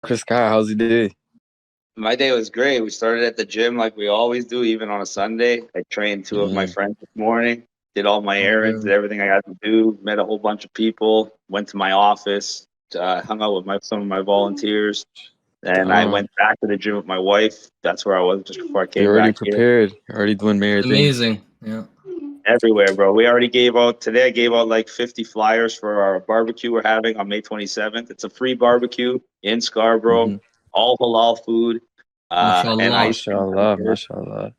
Chris Kyle, how's he doing? My day was great. We started at the gym like we always do, even on a Sunday. I trained two of my Yeah. friends this morning, did all my Oh, errands, did good. everything I had to do, met a whole bunch of people, went to my office, hung out with some of my volunteers, and I Damn. went back to the gym with my wife. That's where I was just before I You're came already back here. prepared. You're already doing mayor things. Amazing. Yeah. Everywhere, bro. We already gave out today. I gave out like 50 flyers for our barbecue we're having on May 27th. It's a free barbecue in Scarborough, Mm-hmm. all halal food, and Mashallah. ice cream. Mashallah, mashallah.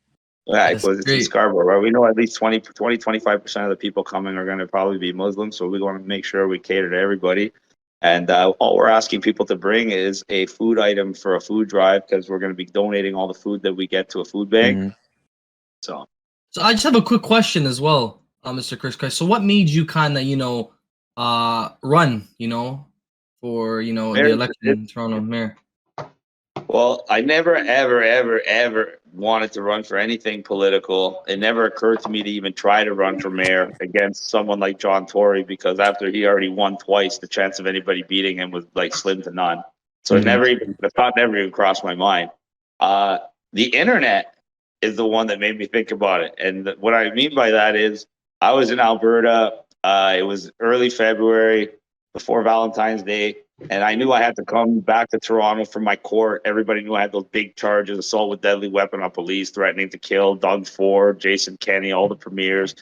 Yeah, That's because it's in great. Scarborough, right? We know at least 25% of the people coming are going to probably be Muslim. So we want to make sure we cater to everybody. And all we're asking people to bring is a food item for a food drive because we're going to be donating all the food that we get to a food bank. Mm-hmm. So So I just have a quick question as well, Mr. Chris Christ. So what made you kind of, run, for, the Mayor, election in Toronto mayor? well, I never, ever, ever, ever wanted to run for anything political. It never occurred to me to even try to run for mayor against someone like John Tory because after he already won twice, the chance of anybody beating him was like slim to none. So it Mm-hmm. never even, the thought never even crossed my mind. Uh, the internet is the one that made me think about it. And what I mean by that is I was in Alberta. It was early February before Valentine's Day. And I knew I had to come back to Toronto for my court. Everybody knew I had those big charges, assault with deadly weapon on police, threatening to kill Doug Ford, Jason Kenney, all the premiers,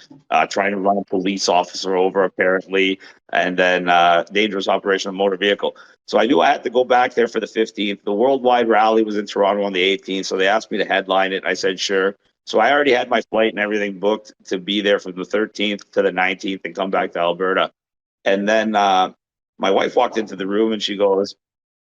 trying to run a police officer over apparently, and then dangerous operation of motor vehicle. So I knew I had to go back there for the 15th. The worldwide rally was in Toronto on the 18th, so they asked me to headline it. I said sure. So I already had my flight and everything booked to be there from the 13th to the 19th and come back to Alberta. And then my wife walked into the room and she goes,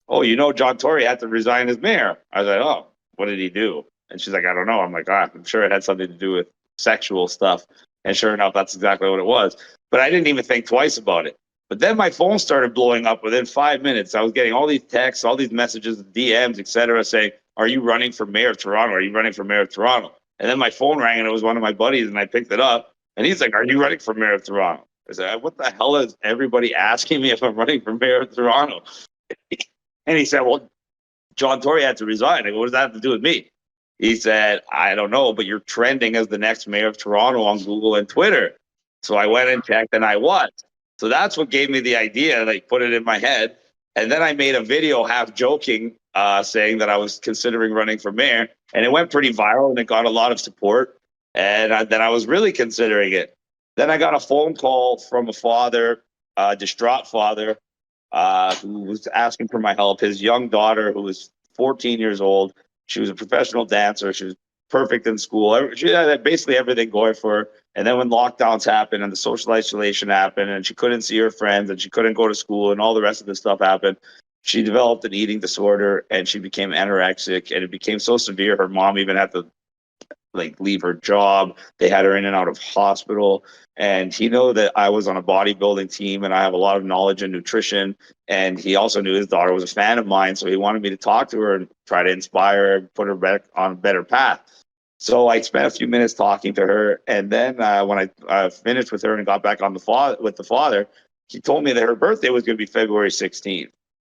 "Oh, John Tory had to resign as mayor." I was like, "Oh, what did he do?" And she's like, "I don't know." I'm like, I'm sure it had something to do with sexual stuff. And sure enough, that's exactly what it was. But I didn't even think twice about it. But then my phone started blowing up within 5 minutes. I was getting all these texts, all these messages, DMs, etc., saying, "Are you running for mayor of Toronto? Are you running for mayor of Toronto?" And then my phone rang and it was one of my buddies and I picked it up and he's like, "Are you running for mayor of Toronto?" I said, "What the hell is everybody asking me if I'm running for mayor of Toronto?" And he said, "Well, John Tory had to resign." I go, "What does that have to do with me?" He said, "I don't know, but you're trending as the next mayor of Toronto on Google and Twitter." So I went and checked and I was. So that's what gave me the idea, like put it in my head. And then I made a video half joking, saying that I was considering running for mayor. And it went pretty viral and it got a lot of support. And then I was really considering it. Then I got a phone call from a father, distraught father, who was asking for my help. His young daughter, who was 14 years old, she was a professional dancer. She was perfect in school. She had basically everything going for her. And then when lockdowns happened and the social isolation happened and she couldn't see her friends and she couldn't go to school and all the rest of the stuff happened, she developed an eating disorder and she became anorexic and it became so severe her mom even had to like leave her job. They had her in and out of hospital. And he knew that I was on a bodybuilding team and I have a lot of knowledge in nutrition. And he also knew his daughter was a fan of mine. So he wanted me to talk to her and try to inspire her, put her back on a better path. So I spent a few minutes talking to her. And then when I finished with her and got back on with the father, he told me that her birthday was going to be February 16th.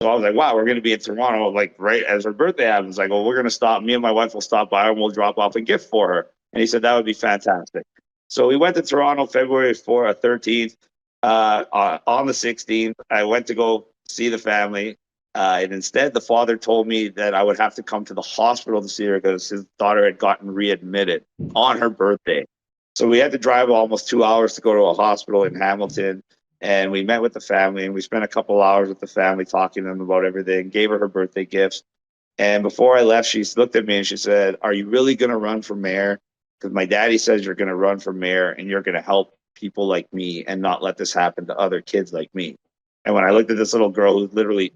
So I was like, wow, we're going to be in Toronto, like right as her birthday happens. Like, well, we're going to stop. Me and my wife will stop by and we'll drop off a gift for her. And he said that would be fantastic. So we went to Toronto February 13th. On the 16th, I went to go see the family. And instead, the father told me that I would have to come to the hospital to see her because his daughter had gotten readmitted on her birthday. So we had to drive almost 2 hours to go to a hospital in Hamilton. And we met with the family and we spent a couple hours with the family talking to them about everything, gave her birthday gifts. And before I left, she looked at me and she said, "Are you really going to run for mayor? Because my daddy says you're going to run for mayor and you're going to help people like me and not let this happen to other kids like me." And when I looked at this little girl who literally,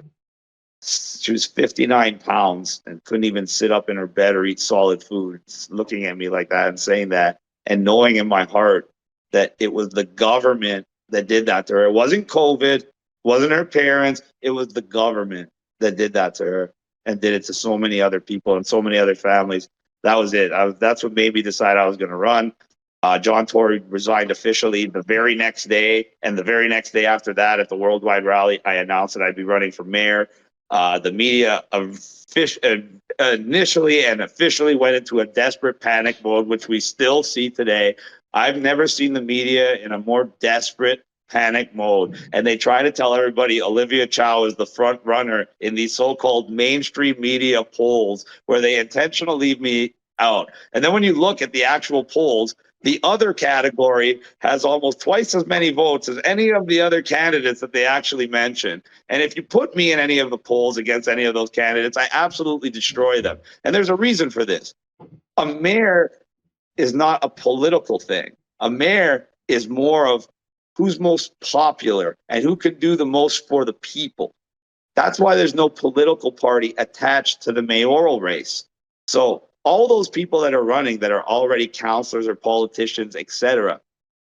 she was 59 pounds and couldn't even sit up in her bed or eat solid food, looking at me like that and saying that, and knowing in my heart that it was the government that did that to her. It wasn't COVID, wasn't her parents, it was the government that did that to her and did it to so many other people and so many other families. That was it. That's what made me decide I was going to run. John Tory resigned officially the very next day, and the very next day after that, at the worldwide rally, I announced that I'd be running for mayor. The media initially and officially went into a desperate panic mode, which we still see today. I've never seen the media in a more desperate panic mode. And they try to tell everybody Olivia Chow is the front runner in these so-called mainstream media polls where they intentionally leave me out. And then when you look at the actual polls, the other category has almost twice as many votes as any of the other candidates that they actually mention. And if you put me in any of the polls against any of those candidates, I absolutely destroy them. And there's a reason for this. A mayor is not a political thing. A mayor is more of who's most popular and who can do the most for the people. That's why there's no political party attached to the mayoral race. So all those people that are running that are already councillors or politicians, etc.,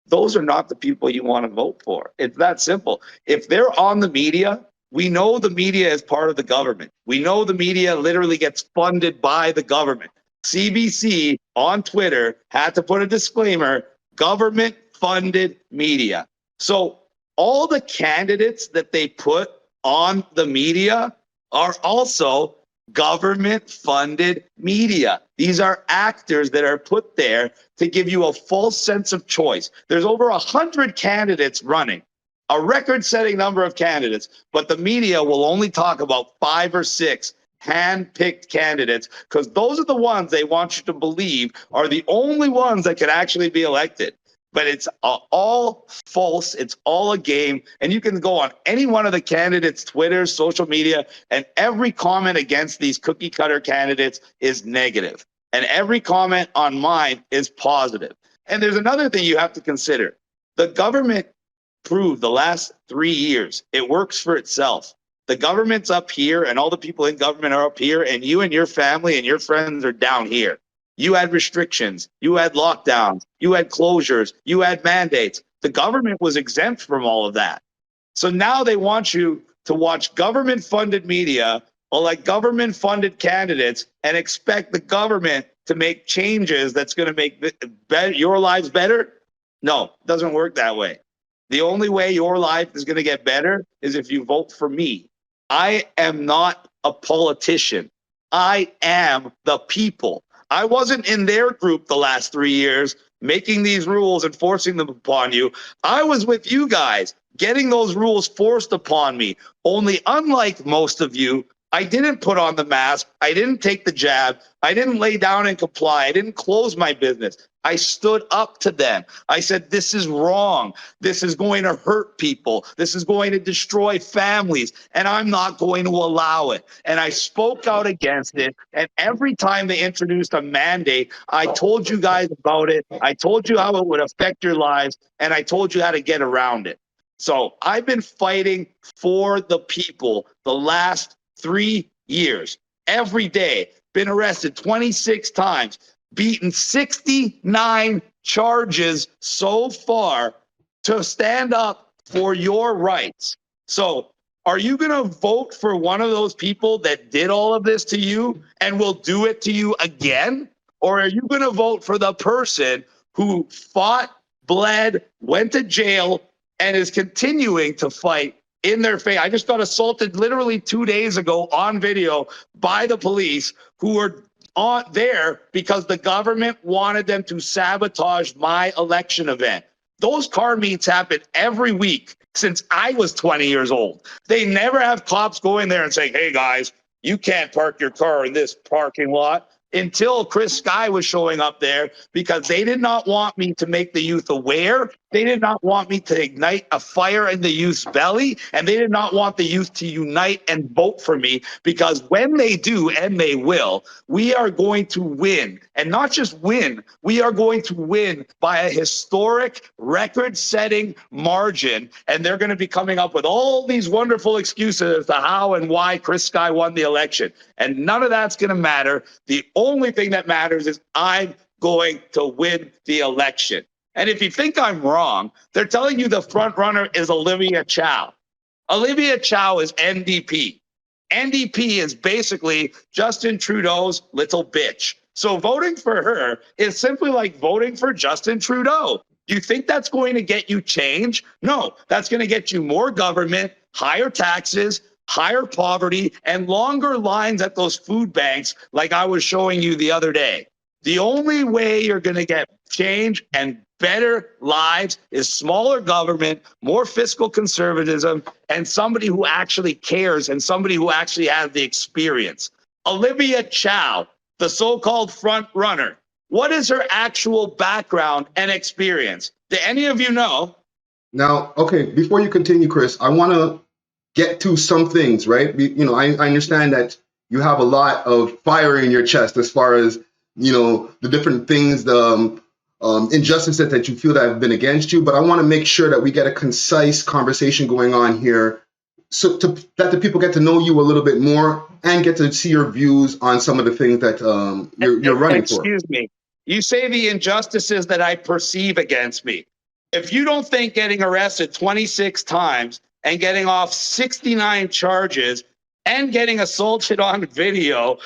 those are not the people you want to vote for. It's that simple. If they're on the media, we know the media is part of the government. We know the media literally gets funded by the government. CBC on Twitter had to put a disclaimer, government-funded media. So all the candidates that they put on the media are also government-funded media. These are actors that are put there to give you a false sense of choice. There's over 100 candidates running, a record-setting number of candidates, but the media will only talk about 5 or 6 hand-picked candidates because those are the ones they want you to believe are the only ones that can actually be elected. But it's all false. It's all a game. And you can go on any one of the candidates' Twitter, social media, and every comment against these cookie cutter candidates is negative. And every comment on mine is positive. And there's another thing you have to consider. The government proved the last 3 years it works for itself. The government's up here and all the people in government are up here and you and your family and your friends are down here. You had restrictions, you had lockdowns, you had closures, you had mandates. The government was exempt from all of that. So now they want you to watch government-funded media or like government-funded candidates and expect the government to make changes that's going to make your lives better? No, it doesn't work that way. The only way your life is going to get better is if you vote for me. I am not a politician. I am the people. I wasn't in their group the last 3 years making these rules and forcing them upon you. I was with you guys getting those rules forced upon me. Only unlike most of you, I didn't put on the mask. I didn't take the jab. I didn't lay down and comply. I didn't close my business. I stood up to them. I said, this is wrong. This is going to hurt people. This is going to destroy families, and I'm not going to allow it. And I spoke out against it. And every time they introduced a mandate, I told you guys about it. I told you how it would affect your lives, and I told you how to get around it. So I've been fighting for the people the last 3 years, every day, been arrested 26 times, beaten 69 charges so far to stand up for your rights. So are you going to vote for one of those people that did all of this to you and will do it to you again? Or are you going to vote for the person who fought, bled, went to jail, and is continuing to fight in their face? I just got assaulted literally 2 days ago on video by the police who were on there because the government wanted them to sabotage my election event. Those car meets happen every week since I was 20 years old. They never have cops going there and saying, hey guys, you can't park your car in this parking lot, until Chris Sky was showing up there because they did not want me to make the youth aware. They did not want me to ignite a fire in the youth's belly, and they did not want the youth to unite and vote for me, because when they do, and they will, we are going to win. And not just win, we are going to win by a historic record-setting margin, and they're going to be coming up with all these wonderful excuses as to how and why Chris Sky won the election. And none of that's going to matter. The only thing that matters is I'm going to win the election. And if you think I'm wrong, they're telling you the front runner is Olivia Chow. Olivia Chow is NDP. NDP is basically Justin Trudeau's little bitch. So voting for her is simply like voting for Justin Trudeau. You think that's going to get you change? No, that's going to get you more government, higher taxes, higher poverty, and longer lines at those food banks like I was showing you the other day. The only way you're going to get change and better lives is smaller government, more fiscal conservatism, and somebody who actually cares and somebody who actually has the experience. Olivia Chow, the so-called front runner, what is her actual background and experience? Do any of you know? Now, okay, before you continue, Chris, I want to get to some things, right? You know, I understand that you have a lot of fire in your chest as far as, you know, the different things, the injustices that you feel that have been against you. But I want to make sure that we get a concise conversation going on here so that the people get to know you a little bit more and get to see your views on some of the things that you're running for. Excuse me. You say the injustices that I perceive against me. If you don't think getting arrested 26 times and getting off 69 charges and getting assaulted on video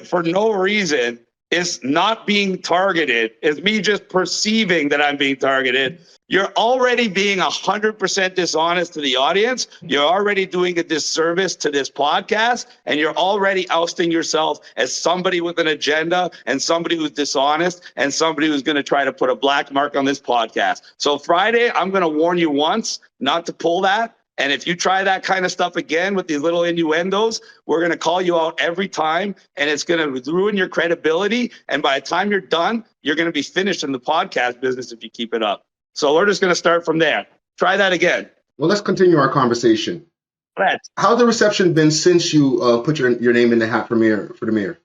for no reason is not being targeted, is me just perceiving that I'm being targeted, you're already being 100% dishonest to the audience. You're already doing a disservice to this podcast, and you're already ousting yourself as somebody with an agenda and somebody who's dishonest and somebody who's going to try to put a black mark on this podcast. So Friday, I'm going to warn you once not to pull that. And if you try that kind of stuff again with these little innuendos, we're going to call you out every time, and it's going to ruin your credibility. And by the time you're done, you're going to be finished in the podcast business if you keep it up. So we're just going to start from there. Try that again. Well, let's continue our conversation. Let's. How's the reception been since you put your name in the hat for the mayor?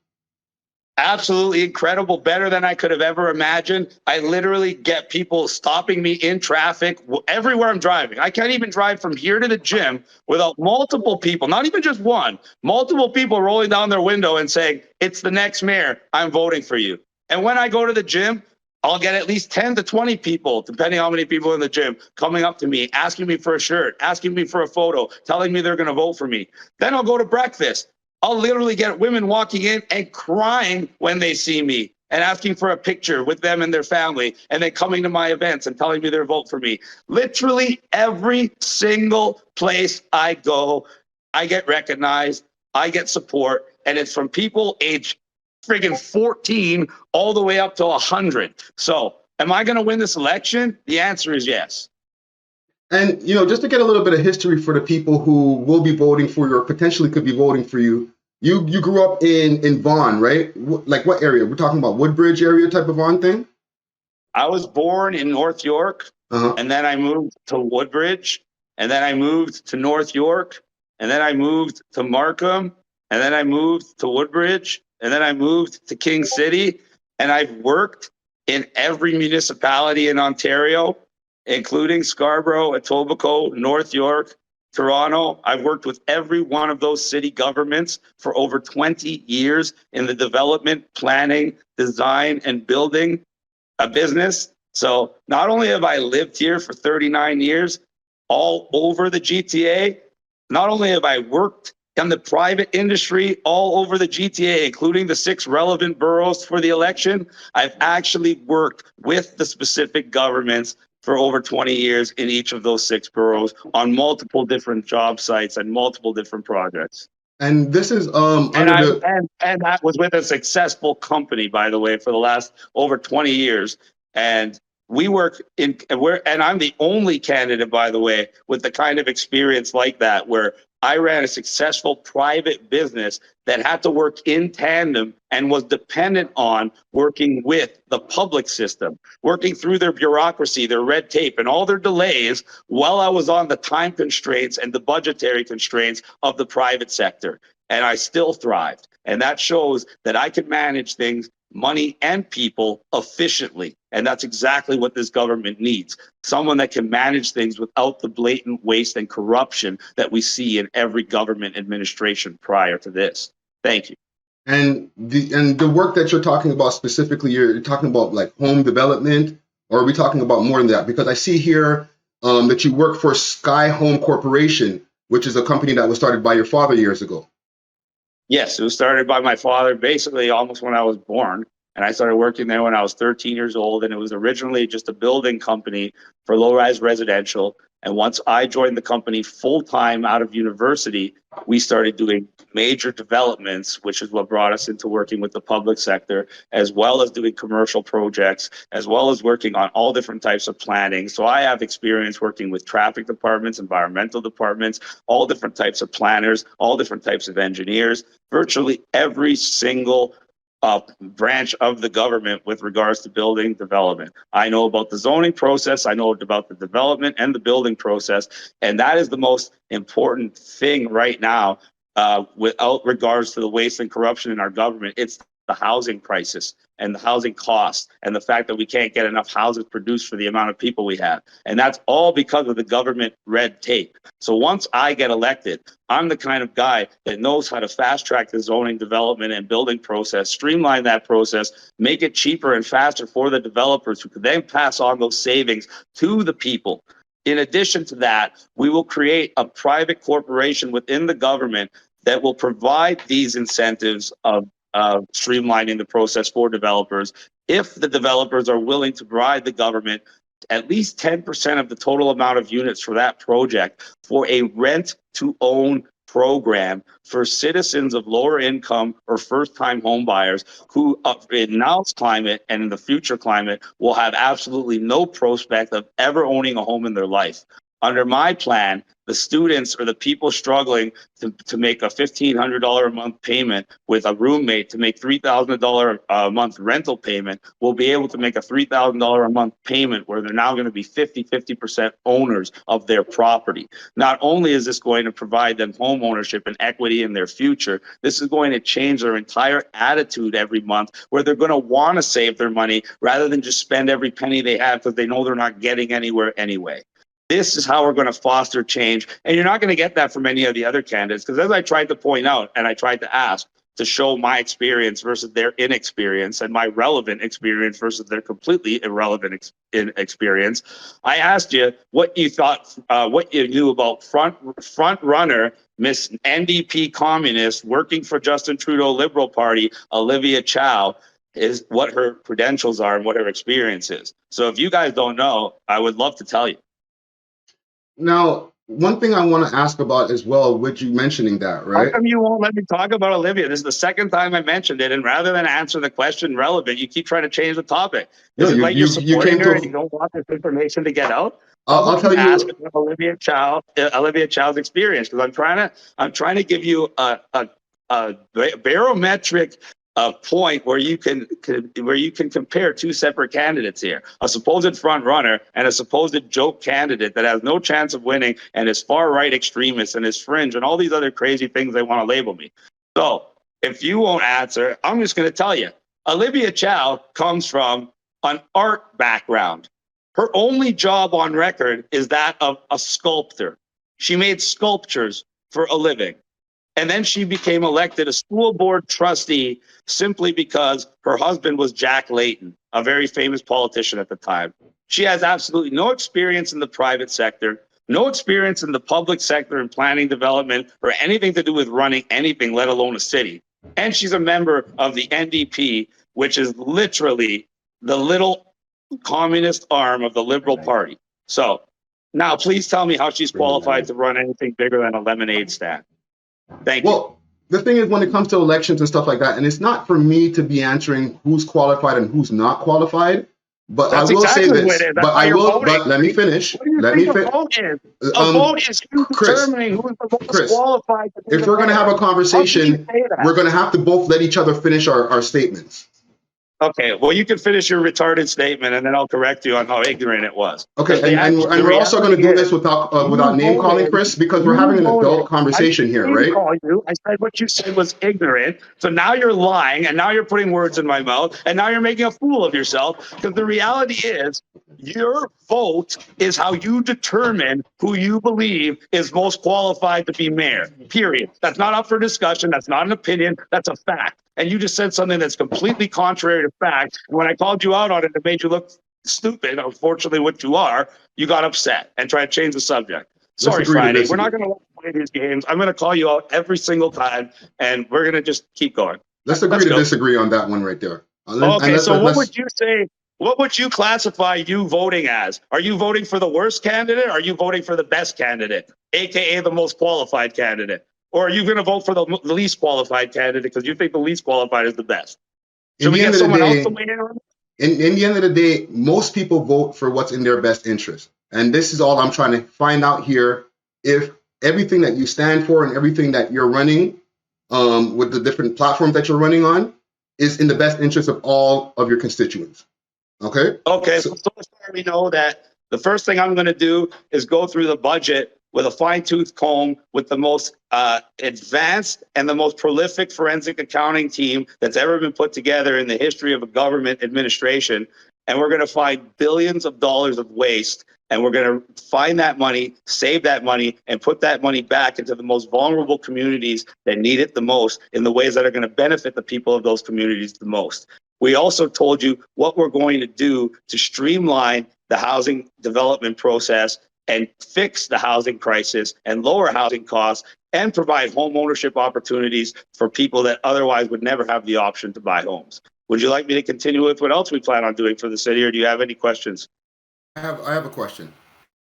Absolutely incredible, better than I could have ever imagined. I literally get people stopping me in traffic everywhere I'm driving. I can't even drive from here to the gym without multiple people, not even just one, multiple people rolling down their window and saying, "It's the next mayor, I'm voting for you." And when I go to the gym, I'll get at least 10 to 20 people, depending on how many people in the gym, coming up to me, asking me for a shirt, asking me for a photo, telling me they're going to vote for me. Then I'll go to breakfast. I'll literally get women walking in and crying when they see me and asking for a picture with them and their family, and then coming to my events and telling me their vote for me. Literally every single place I go, I get recognized, I get support, and it's from people aged friggin' 14 all the way up to 100. So am I going to win this election? The answer is yes. And, you know, just to get a little bit of history for the people who will be voting for you or potentially could be voting for you, you grew up in Vaughan, right? Like what area? We're talking about Woodbridge area type of Vaughan thing? I was born in North York, and then I moved to Woodbridge, and then I moved to North York, and then I moved to Markham, and then I moved to Woodbridge, and then I moved to King City, and I've worked in every municipality in Ontario, including Scarborough, Etobicoke, North York, Toronto. I've worked with every one of those city governments for over 20 years in the development, planning, design, and building a business. So not only have I lived here for 39 years, all over the GTA, not only have I worked in the private industry all over the GTA, including the 6 relevant boroughs for the election, I've actually worked with the specific governments for over 20 years in each of those 6 boroughs on multiple different job sites and multiple different projects. And this is and that was with a successful company, by the way, for the last over 20 years. And we work in, and I'm the only candidate, by the way, with the kind of experience like that, where I ran a successful private business that had to work in tandem and was dependent on working with the public system, working through their bureaucracy, their red tape, and all their delays while I was on the time constraints and the budgetary constraints of the private sector. And I still thrived. And that shows that I can manage things, money and people, efficiently. And that's exactly what this government needs. Someone that can manage things without the blatant waste and corruption that we see in every government administration prior to this. Thank you. And the work that you're talking about specifically, you're talking about like home development, or are we talking about more than that? Because I see here that you work for Sky Home Corporation, which is a company that was started by your father years ago. Yes, it was started by my father basically almost when I was born. And I started working there when I was 13 years old. And it was originally just a building company for low-rise residential. And once I joined the company full-time out of university, we started doing major developments, which is what brought us into working with the public sector, as well as doing commercial projects, as well as working on all different types of planning. So I have experience working with traffic departments, environmental departments, all different types of planners, all different types of engineers, virtually every single branch of the government with regards to building development. I know about the zoning process, I know about the development and the building process, and that is the most important thing right now without regards to the waste and corruption in our government. It's the housing crisis and the housing costs and the fact that we can't get enough houses produced for the amount of people we have. And that's all because of the government red tape. So once I get elected, I'm the kind of guy that knows how to fast track the zoning development and building process, streamline that process, make it cheaper and faster for the developers who could then pass on those savings to the people. In addition to that, we will create a private corporation within the government that will provide these incentives of streamlining the process for developers if the developers are willing to provide the government at least 10% of the total amount of units for that project for a rent-to-own program for citizens of lower income or first-time home buyers who in now's climate and in the future climate will have absolutely no prospect of ever owning a home in their life. Under my plan, the students or the people struggling to make a $1,500 a month payment with a roommate to make $3,000 a month rental payment will be able to make a $3,000 a month payment where they're now going to be 50% owners of their property. Not only is this going to provide them home ownership and equity in their future, this is going to change their entire attitude every month where they're going to want to save their money rather than just spend every penny they have because they know they're not getting anywhere anyway. This is how we're going to foster change. And you're not going to get that from any of the other candidates, because as I tried to point out and I tried to ask to show my experience versus their inexperience and my relevant experience versus their completely irrelevant experience, I asked you what you thought, what you knew about front runner, Miss NDP communist working for Justin Trudeau Liberal Party, Olivia Chow, is what her credentials are and what her experience is. So if you guys don't know, I would love to tell you. Now, one thing I want to ask about as well, with you mentioning that, right? How come you won't let me talk about Olivia? This is the second time I mentioned it, and rather than answer the question relevant, you keep trying to change the topic. Is it like you're supporting her and you don't want this information to get out? I'll tell you. Ask about Olivia Chow's experience, because I'm trying to give you a barometric point where you can compare two separate candidates here, a supposed front runner and a supposed joke candidate that has no chance of winning and is far right extremist and is fringe and all these other crazy things they want to label me. So if you won't answer, I'm just going to tell you, Olivia Chow comes from an art background. Her only job on record is that of a sculptor. She made sculptures for a living. And then she became elected a school board trustee simply because her husband was Jack Layton, a very famous politician at the time. She has absolutely no experience in the private sector, no experience in the public sector in planning development or anything to do with running anything, let alone a city. And she's a member of the NDP, which is literally the little communist arm of the Liberal Party. So now please tell me how she's qualified to run anything bigger than a lemonade stand. Thank you. Well, the thing is, when it comes to elections and stuff like that, and it's not for me to be answering who's qualified and who's not qualified, but That's I will exactly say what this. it is. That's But why I you're will. voting. But let me finish. What do you Let me think a finish. vote is? A vote is you Chris, determining who is the most Chris, qualified to be if the we're going to mayor. have a conversation, How can you say that? we're going to have to both let each other finish our statements. Okay, well, you can finish your retarded statement, and then I'll correct you on how ignorant it was. Okay, and we're also going to do this without name calling, Chris, because we're having an adult conversation here, right? I didn't call you. I said what you said was ignorant. So now you're lying, and now you're putting words in my mouth, and now you're making a fool of yourself. Because the reality is, your vote is how you determine who you believe is most qualified to be mayor. Period. That's not up for discussion. That's not an opinion. That's a fact. And you just said something that's completely contrary to fact. And when I called you out on it, it made you look stupid. Unfortunately, what you are, you got upset and tried to change the subject. Sorry, Friday. We're not going to play these games. I'm going to call you out every single time, and we're going to just keep going. Let's agree to disagree on that one right there. Okay, so what would you say? What would you classify you voting as? Are you voting for the worst candidate? Or are you voting for the best candidate, aka the most qualified candidate? Or are you going to vote for the least qualified candidate because you think the least qualified is the best? Should we get someone else to weigh in on it? In the end of the day, most people vote for what's in their best interest. And this is all I'm trying to find out here. If everything that you stand for and everything that you're running with the different platforms that you're running on is in the best interest of all of your constituents. Okay? Okay, so far we know that the first thing I'm going to do is go through the budget with a fine-tooth comb with the most advanced and the most prolific forensic accounting team that's ever been put together in the history of a government administration. And we're going to find billions of dollars of waste. And we're going to find that money, save that money, and put that money back into the most vulnerable communities that need it the most in the ways that are going to benefit the people of those communities the most. We also told you what we're going to do to streamline the housing development process and fix the housing crisis and lower housing costs and provide home ownership opportunities for people that otherwise would never have the option to buy homes. Would you like me to continue with what else we plan on doing for the city, or do you have any questions? I have a question.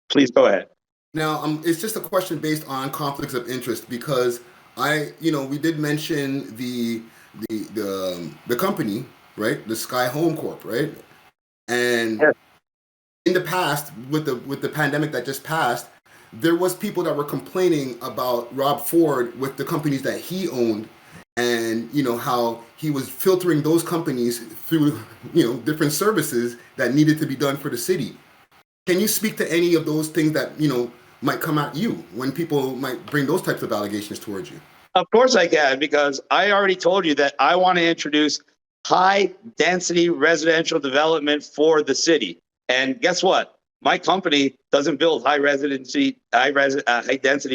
Please go ahead. Now, it's just a question based on conflicts of interest because we did mention the company, right? The Sky Home Corp, right? And yes. In the past, with the pandemic that just passed, there was people that were complaining about Rob Ford with the companies that he owned, and how he was filtering those companies through different services that needed to be done for the city. Can you speak to any of those things that might come at you when people might bring those types of allegations towards you? Of course I can, because I already told you that I want to introduce high density residential development for the city. And guess what? My company doesn't build high density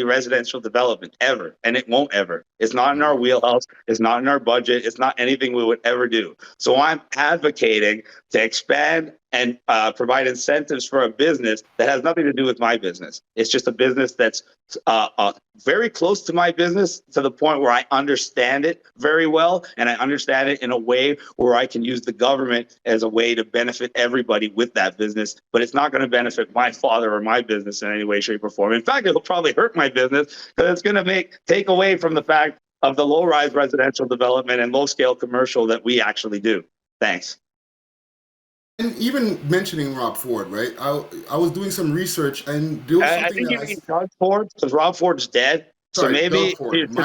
residential development ever, and it won't ever. It's not in our wheelhouse. It's not in our budget. It's not anything we would ever do. So I'm advocating to expand and provide incentives for a business that has nothing to do with my business. It's just a business that's very close to my business, to the point where I understand it very well, and I understand it in a way where I can use the government as a way to benefit everybody with that business. But it's not going to benefit my father or my business in any way, shape, or form. In fact, it'll probably hurt my business, because it's going to take away from the fact of the low-rise residential development and low-scale commercial that we actually do. Thanks. And even mentioning Rob Ford, right? I was doing some research, and there was something I think you mean Doug Ford, because Rob Ford's dead. Sorry, so maybe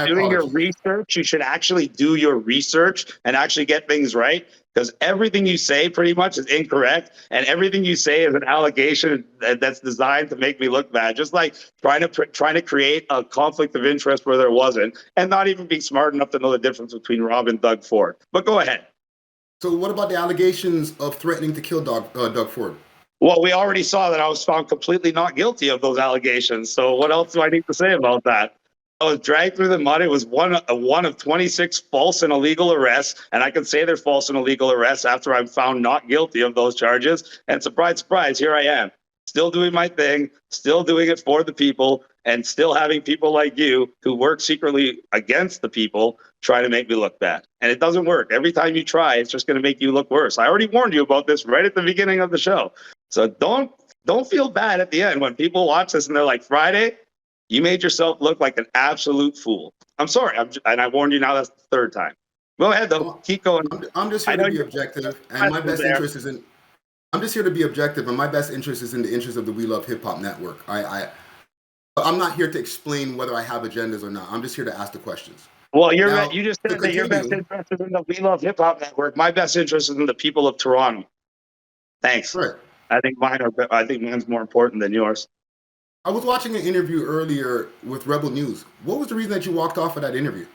doing your research, you should actually do your research and actually get things right, because everything you say pretty much is incorrect, and everything you say is an allegation that's designed to make me look bad. Just like trying to create a conflict of interest where there wasn't, and not even being smart enough to know the difference between Rob and Doug Ford. But go ahead. So what about the allegations of threatening to kill Doug Ford? Well, we already saw that I was found completely not guilty of those allegations. So what else do I need to say about that? I was dragged through the mud. It was one of 26 false and illegal arrests. And I can say they're false and illegal arrests after I'm found not guilty of those charges. And surprise, surprise, here I am, still doing my thing, still doing it for the people, and still having people like you who work secretly against the people try to make me look bad. And it doesn't work. Every time you try, it's just going to make you look worse. I already warned you about this right at the beginning of the show. So don't feel bad at the end when people watch this and they're like, Friday, you made yourself look like an absolute fool. I'm sorry. And I warned you now. That's the third time. Go ahead, though. Keep going. I'm just here to be objective, and my best interest is in. I'm just here to be objective, and my best interest is in the interest of the We Love Hip Hop Network. I'm not here to explain whether I have agendas or not. I'm just here to ask the questions. Well, you just said that your best interest is in the We Love Hip Hop Network. My best interest is in the people of Toronto. Thanks. Right. I think mine's more important than yours. I was watching an interview earlier with Rebel News. What was the reason that you walked off of that interview?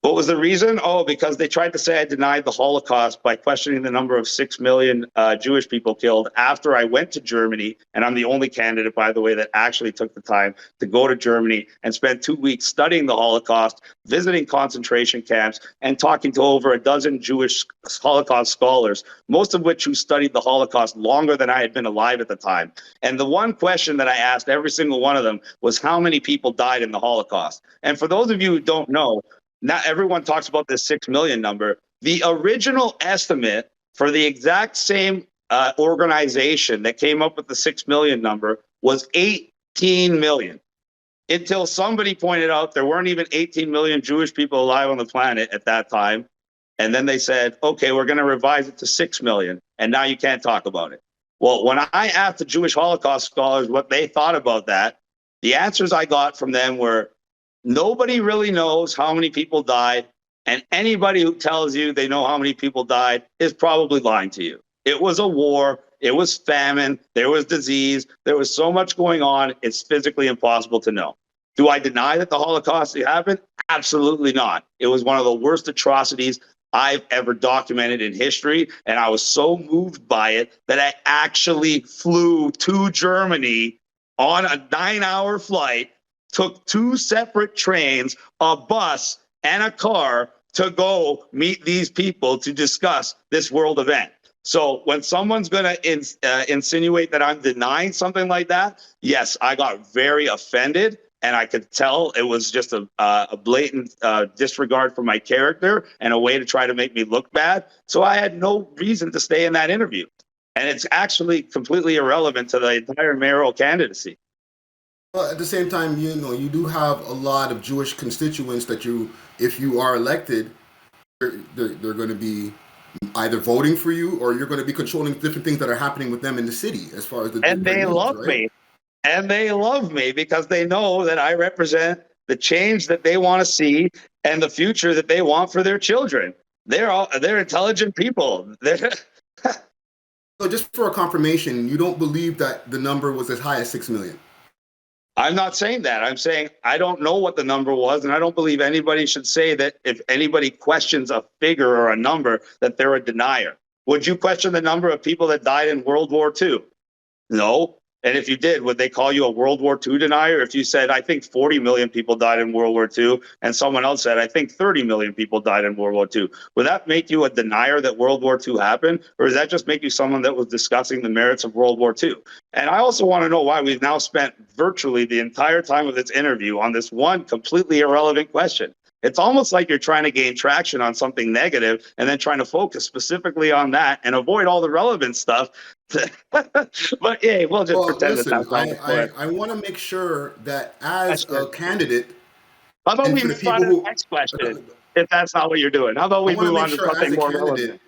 What was the reason? Oh, because they tried to say I denied the Holocaust by questioning the number of 6 million Jewish people killed after I went to Germany. And I'm the only candidate, by the way, that actually took the time to go to Germany and spend 2 weeks studying the Holocaust, visiting concentration camps, and talking to over a dozen Jewish Holocaust scholars, most of which who studied the Holocaust longer than I had been alive at the time. And the one question that I asked every single one of them was, how many people died in the Holocaust? And for those of you who don't know, not everyone talks about this 6 million number. The original estimate for the exact same organization that came up with the 6 million number was 18 million. Until somebody pointed out there weren't even 18 million Jewish people alive on the planet at that time. And then they said, okay, we're going to revise it to 6 million. And now you can't talk about it. Well, when I asked the Jewish Holocaust scholars what they thought about that, the answers I got from them were, nobody really knows how many people died. And anybody who tells you they know how many people died is probably lying to you. It was a war. It was famine. There was disease. There was so much going on. It's physically impossible to know. Do I deny that the Holocaust happened? Absolutely not. It was one of the worst atrocities I've ever documented in history. And I was so moved by it that I actually flew to Germany on a 9-hour flight, took 2 separate trains, a bus, and a car to go meet these people to discuss this world event. So when someone's going to insinuate that I'm denying something like that, yes, I got very offended, and I could tell it was just a blatant disregard for my character and a way to try to make me look bad. So I had no reason to stay in that interview. And it's actually completely irrelevant to the entire mayoral candidacy. Well, at the same time, you know, you do have a lot of Jewish constituents that you, if you are elected, they're going to be either voting for you or you're going to be controlling different things that are happening with them in the city as far as the and they love me. And they love me because they know that I represent the change that they want to see and the future that they want for their children. They're intelligent people. So just for a confirmation, you don't believe that the number was as high as 6 million? I'm not saying that. I'm saying I don't know what the number was, and I don't believe anybody should say that if anybody questions a figure or a number, that they're a denier. Would you question the number of people that died in World War II? No. And if you did, would they call you a World War II denier? If you said, I think 40 million people died in World War II, and someone else said, I think 30 million people died in World War II, would that make you a denier that World War II happened? Or does that just make you someone that was discussing the merits of World War II? And I also want to know why we've now spent virtually the entire time of this interview on this one completely irrelevant question. It's almost like you're trying to gain traction on something negative and then trying to focus specifically on that and avoid all the relevant stuff. But yeah, we'll just pretend listen, that that's all. I want to make sure that as a candidate, how about and we for the move people on to the who, next question, if that's not what you're doing? How about I we want to move make on to sure as something a more candidate, relevant?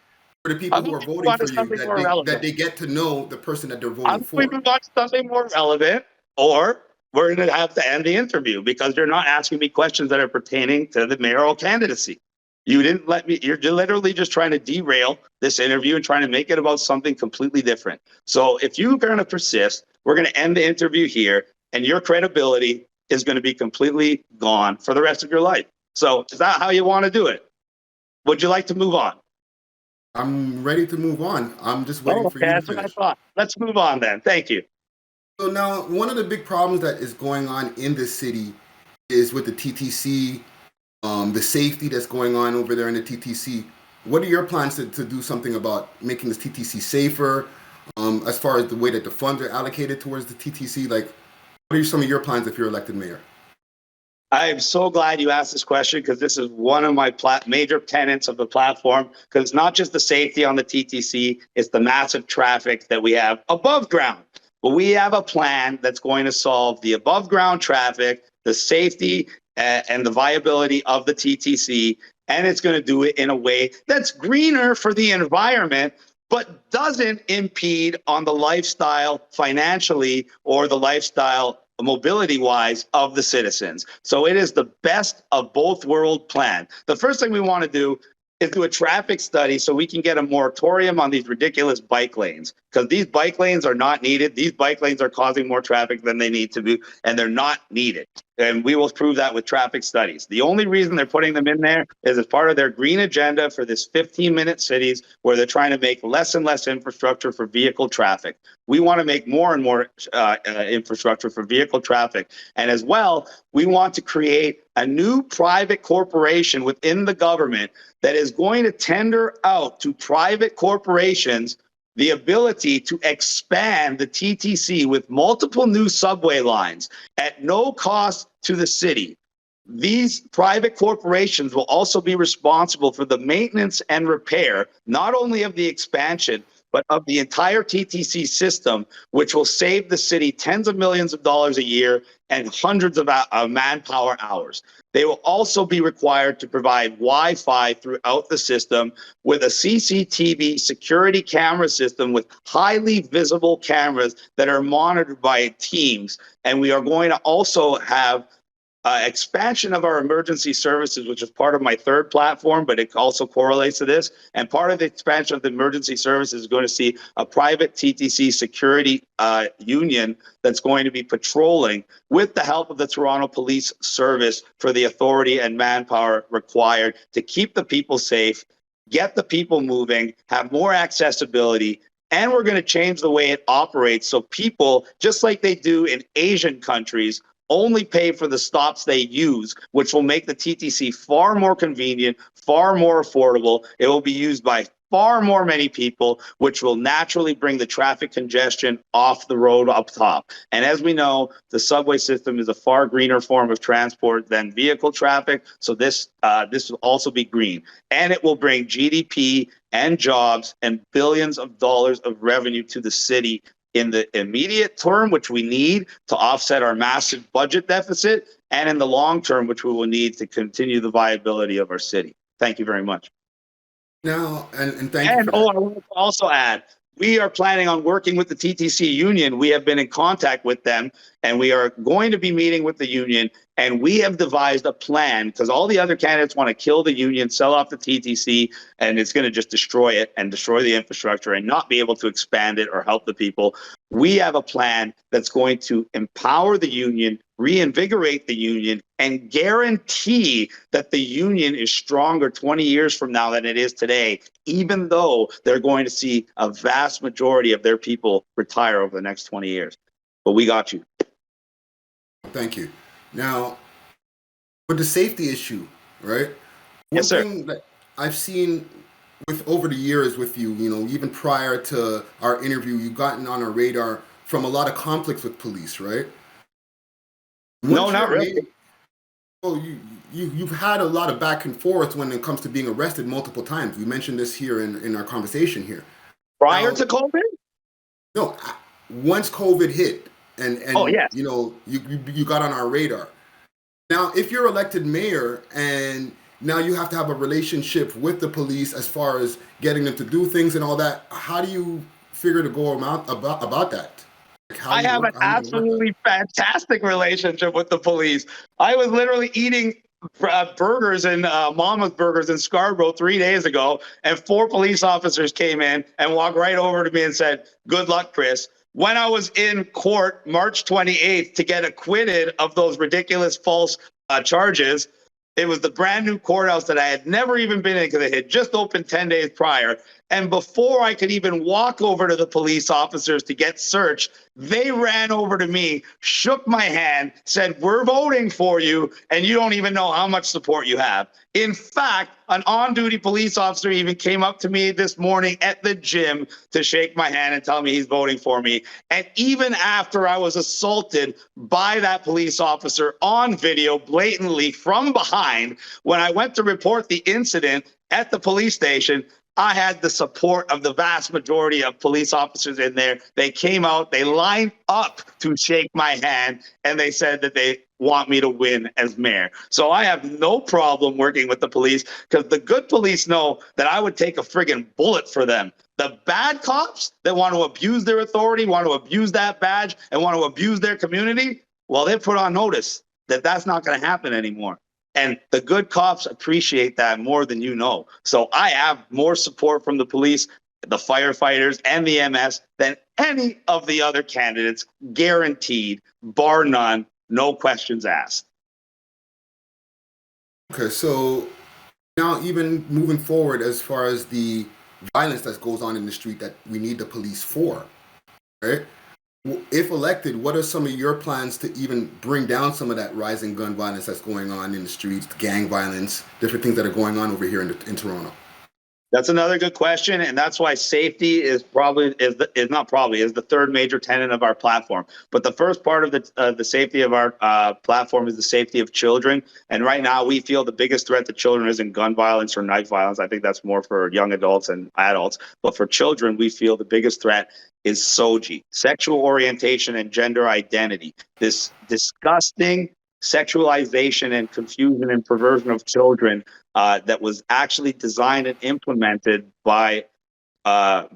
for the people who are voting for you, that they get to know the person that they're voting for. We move on to something more relevant, or we're going to have to end the interview because you're not asking me questions that are pertaining to the mayoral candidacy. You didn't let me, you're literally just trying to derail this interview and trying to make it about something completely different. So if you're going to persist, we're going to end the interview here, and your credibility is going to be completely gone for the rest of your life. So is that how you want to do it? Would you like to move on? I'm ready to move on. I'm just waiting for you to That's what I finish. thought. Let's move on then. Thank you. So now, one of the big problems that is going on in the city is with the TTC, the safety that's going on over there in the TTC. What are your plans to do something about making this TTC safer, as far as the way that the funds are allocated towards the TTC? Like, what are some of your plans if you're elected mayor? I am so glad you asked this question because this is one of my major tenets of the platform, because it's not just the safety on the TTC, it's the massive traffic that we have above ground. But we have a plan that's going to solve the above ground traffic, the safety and the viability of the TTC, and it's going to do it in a way that's greener for the environment, but doesn't impede on the lifestyle financially or the lifestyle mobility-wise of the citizens. So it is the best of both world plan. The first thing we want to do is do a traffic study so we can get a moratorium on these ridiculous bike lanes, because these bike lanes are not needed. These bike lanes are causing more traffic than they need to be, and they're not needed. And we will prove that with traffic studies. The only reason they're putting them in there is as part of their green agenda for this 15-minute cities where they're trying to make less and less infrastructure for vehicle traffic. We want to make more and more infrastructure for vehicle traffic. And as well, we want to create a new private corporation within the government that is going to tender out to private corporations the ability to expand the TTC with multiple new subway lines at no cost to the city. these private corporations will also be responsible for the maintenance and repair, not only of the expansion, but of the entire TTC system, which will save the city tens of millions of dollars a year and hundreds of manpower hours. They will also be required to provide Wi-Fi throughout the system with a CCTV security camera system with highly visible cameras that are monitored by teams. And we are going to also have expansion of our emergency services, which is part of my third platform, but it also correlates to this. And part of the expansion of the emergency services is going to see a private TTC security union that's going to be patrolling with the help of the Toronto Police Service for the authority and manpower required to keep the people safe, get the people moving, have more accessibility. And we're going to change the way it operates so people, just like they do in Asian countries, only pay for the stops they use, which will make the TTC far more convenient, far more affordable. It will be used by far more many people, which will naturally bring the traffic congestion off the road up top. And as we know, the subway system is a far greener form of transport than vehicle traffic. So this will also be green. And it will bring GDP and jobs and billions of dollars of revenue to the city in the immediate term, which we need to offset our massive budget deficit, and in the long term, which we will need to continue the viability of our city. Thank you very much. Now, and thank you for that. I want to also add, we are planning on working with the TTC union. We have been in contact with them, and we are going to be meeting with the union, and we have devised a plan, because all the other candidates want to kill the union, sell off the TTC, and it's going to just destroy it and destroy the infrastructure and not be able to expand it or help the people. We have a plan that's going to empower the union, reinvigorate the union, and guarantee that the union is stronger 20 years from now than it is today, even though they're going to see a vast majority of their people retire over the next 20 years. But we got you. Thank you. Now, with the safety issue, right? Yes, sir. One thing that I've seen with over the years with you, you know, even prior to our interview, you've gotten on our radar from a lot of conflicts with police, right? No, not really. Well, you've had a lot of back and forth when it comes to being arrested multiple times. We mentioned this here in our conversation here. Prior to COVID? No, once COVID hit, and oh, yes. you know, you got on our radar. Now, if you're elected mayor and now you have to have a relationship with the police as far as getting them to do things and all that, how do you figure to go about that? I have an absolutely fantastic relationship with the police. I was literally eating burgers in Mama's Burgers in Scarborough 3 days ago, and 4 police officers came in and walked right over to me and said, "Good luck, Chris." When I was in court March 28th to get acquitted of those ridiculous false charges, it was the brand new courthouse that I had never even been in because it had just opened 10 days prior. And before I could even walk over to the police officers to get searched, they ran over to me, shook my hand, said, "We're voting for you, and you don't even know how much support you have." In fact, an on-duty police officer even came up to me this morning at the gym to shake my hand and tell me he's voting for me. And even after I was assaulted by that police officer on video blatantly from behind, when I went to report the incident at the police station, I had the support of the vast majority of police officers in there. They came out, they lined up to shake my hand, and they said that they want me to win as mayor. So I have no problem working with the police, because the good police know that I would take a friggin' bullet for them. The bad cops that want to abuse their authority, want to abuse that badge, and want to abuse their community, well, they put on notice that that's not going to happen anymore. And the good cops appreciate that more than you know. So I have more support from the police, the firefighters, and the MS than any of the other candidates, guaranteed, bar none, no questions asked. Okay, so now even moving forward as far as the violence that goes on in the street that we need the police for, right? If elected, what are some of your plans to even bring down some of that rising gun violence that's going on in the streets, gang violence, different things that are going on over here in Toronto? That's another good question, and that's why safety is the third major tenet of our platform. But the first part of the safety of our platform is the safety of children. And right now, we feel the biggest threat to children isn't gun violence or knife violence. I think that's more for young adults and adults. But for children, we feel the biggest threat is SOGI, sexual orientation and gender identity. This disgusting sexualization and confusion and perversion of children that was actually designed and implemented by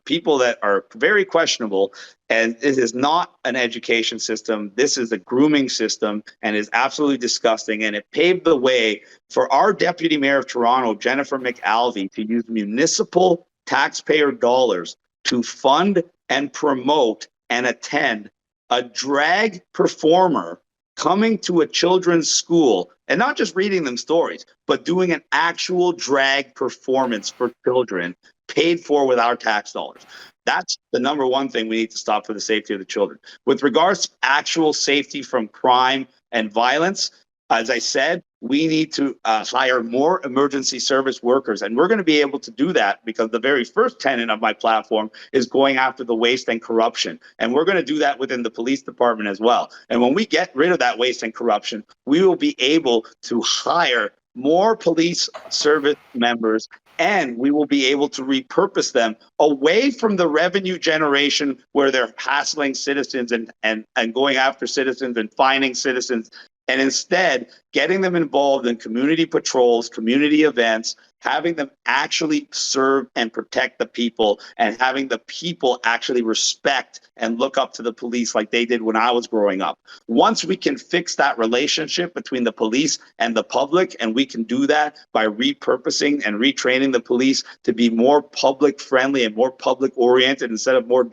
people that are very questionable. And it is not an education system. This is a grooming system and is absolutely disgusting. And it paved the way for our deputy mayor of Toronto, Jennifer McAlvey, to use municipal taxpayer dollars to fund and promote and attend a drag performer coming to a children's school and not just reading them stories, but doing an actual drag performance for children paid for with our tax dollars. That's the number one thing we need to stop for the safety of the children. With regards to actual safety from crime and violence, as I said, we need to hire more emergency service workers. And we're going to be able to do that because the very first tenet of my platform is going after the waste and corruption. And we're going to do that within the police department as well. And when we get rid of that waste and corruption, we will be able to hire more police service members, and we will be able to repurpose them away from the revenue generation where they're hassling citizens and going after citizens and fining citizens, and instead getting them involved in community patrols, community events, having them actually serve and protect the people, and having the people actually respect and look up to the police like they did when I was growing up. Once we can fix that relationship between the police and the public, and we can do that by repurposing and retraining the police to be more public friendly and more public oriented instead of more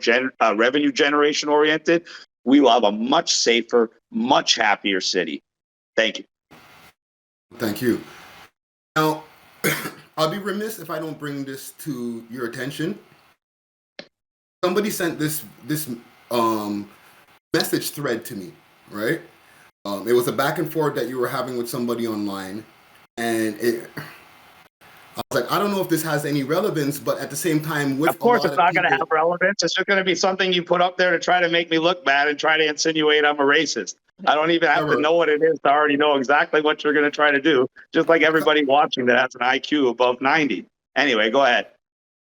revenue generation oriented, we will have a much safer, much happier city. Thank you. Thank you. Now, I'll be remiss if I don't bring this to your attention. Somebody sent this message thread to me, right? It was a back and forth that you were having with somebody online, and I was like, I don't know if this has any relevance, but at the same time, with of course, it's not going to have relevance. It's just going to be something you put up there to try to make me look bad and try to insinuate I'm a racist. I don't even have to know what it is to already know exactly what you're going to try to do, just like everybody watching that has an IQ above 90. Anyway, go ahead.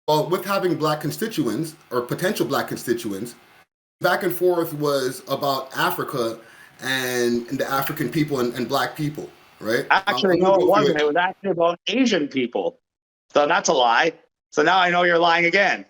Well, with having black constituents or potential black constituents, back and forth was about Africa and the African people and black people, right? Actually, no, it wasn't. It was actually about Asian people. So that's a lie. So now I know you're lying again.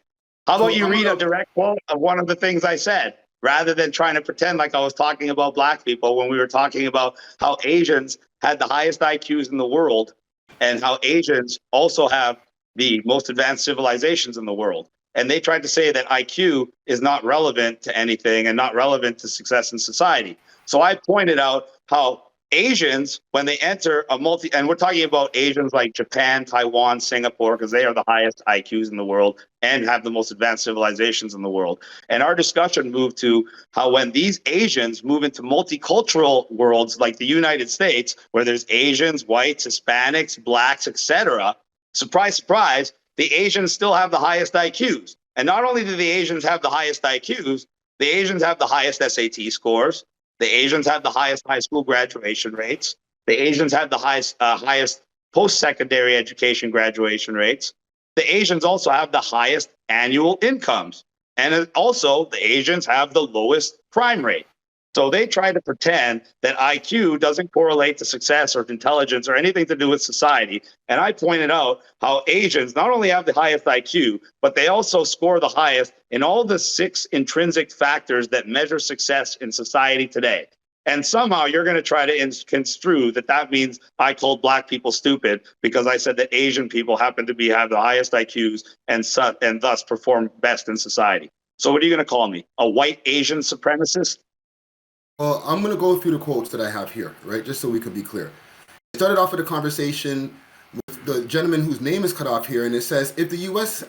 How about you read a direct quote of one of the things I said, rather than trying to pretend like I was talking about black people when we were talking about how Asians had the highest IQs in the world and how Asians also have the most advanced civilizations in the world. And they tried to say that IQ is not relevant to anything and not relevant to success in society. So I pointed out how Asians, when they enter and we're talking about Asians like Japan, Taiwan, Singapore, because they are the highest IQs in the world and have the most advanced civilizations in the world. And our discussion moved to how when these Asians move into multicultural worlds like the United States, where there's Asians, whites, Hispanics, blacks, etc., surprise, surprise, the Asians still have the highest IQs. And not only do the Asians have the highest IQs, the Asians have the highest SAT scores. The Asians have the highest high school graduation rates. The Asians have the highest post-secondary education graduation rates. The Asians also have the highest annual incomes. And also, the Asians have the lowest crime rate. So they try to pretend that IQ doesn't correlate to success or intelligence or anything to do with society. And I pointed out how Asians not only have the highest IQ, but they also score the highest in all the 6 intrinsic factors that measure success in society today. And somehow you're going to try to construe that means I called black people stupid because I said that Asian people happen to have the highest IQs and thus perform best in society. So what are you going to call me? A white Asian supremacist? Well, I'm going to go through the quotes that I have here, right, just so we could be clear. It started off with a conversation with the gentleman whose name is cut off here, and it says, if U.S.,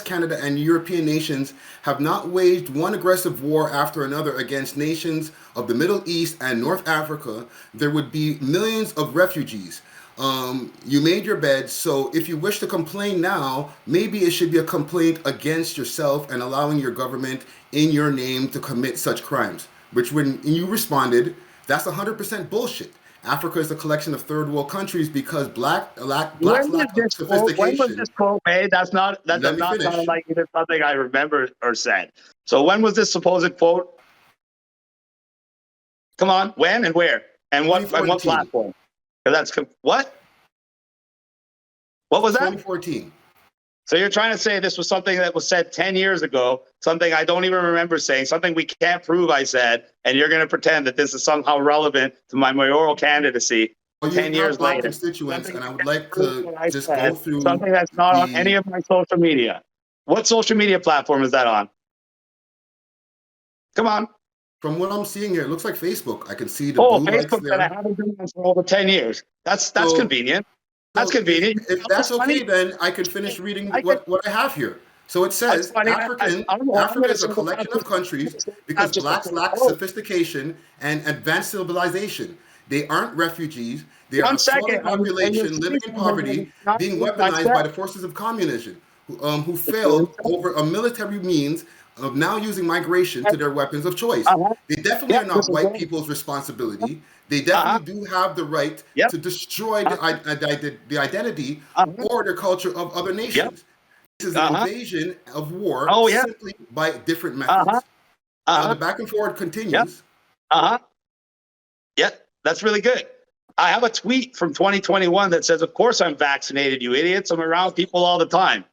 Canada, and European nations have not waged one aggressive war after another against nations of the Middle East and North Africa, there would be millions of refugees. You made your bed, so if you wish to complain now, maybe it should be a complaint against yourself and allowing your government in your name to commit such crimes. Which, when you responded, that's 100% bullshit. Africa is a collection of third world countries because blacks lack When was sophistication. this quote made? That Let does me not finish. sound like either something I remember or said. So when was this supposed quote? Come on, when and where and what 2014. platform? That's what? What was that? 2014. So you're trying to say this was something that was said 10 years ago, something I don't even remember saying, something we can't prove I said, and you're going to pretend that this is somehow relevant to my mayoral candidacy Well, 10 you have years black later. constituents, Something and I would I like can't prove to that I just said, go through something that's not on any of my social media. What social media platform is that on? Come on. From what I'm seeing here, it looks like Facebook. I can see the Oh, blue likes Facebook that I there. haven't been on for over 10 years. That's So, convenient. That's so convenient. if that's okay, then I can finish reading what I have here. So it That's says funny. Africa is a collection of countries because Not just blacks lack sophistication and advanced civilization. They aren't refugees. They are One a floating second. population living in poverty, being weaponized by the forces of communism, who failed over a military means of now using migration to their weapons of choice. They definitely are not white people's responsibility. They definitely do have the right to destroy the identity or the culture of other nations. This is an invasion of war simply by different methods. Now the back and forward continues. Yeah, that's really good. I have a tweet from 2021 that says, "Of course I'm vaccinated, you idiots. I'm around people all the time."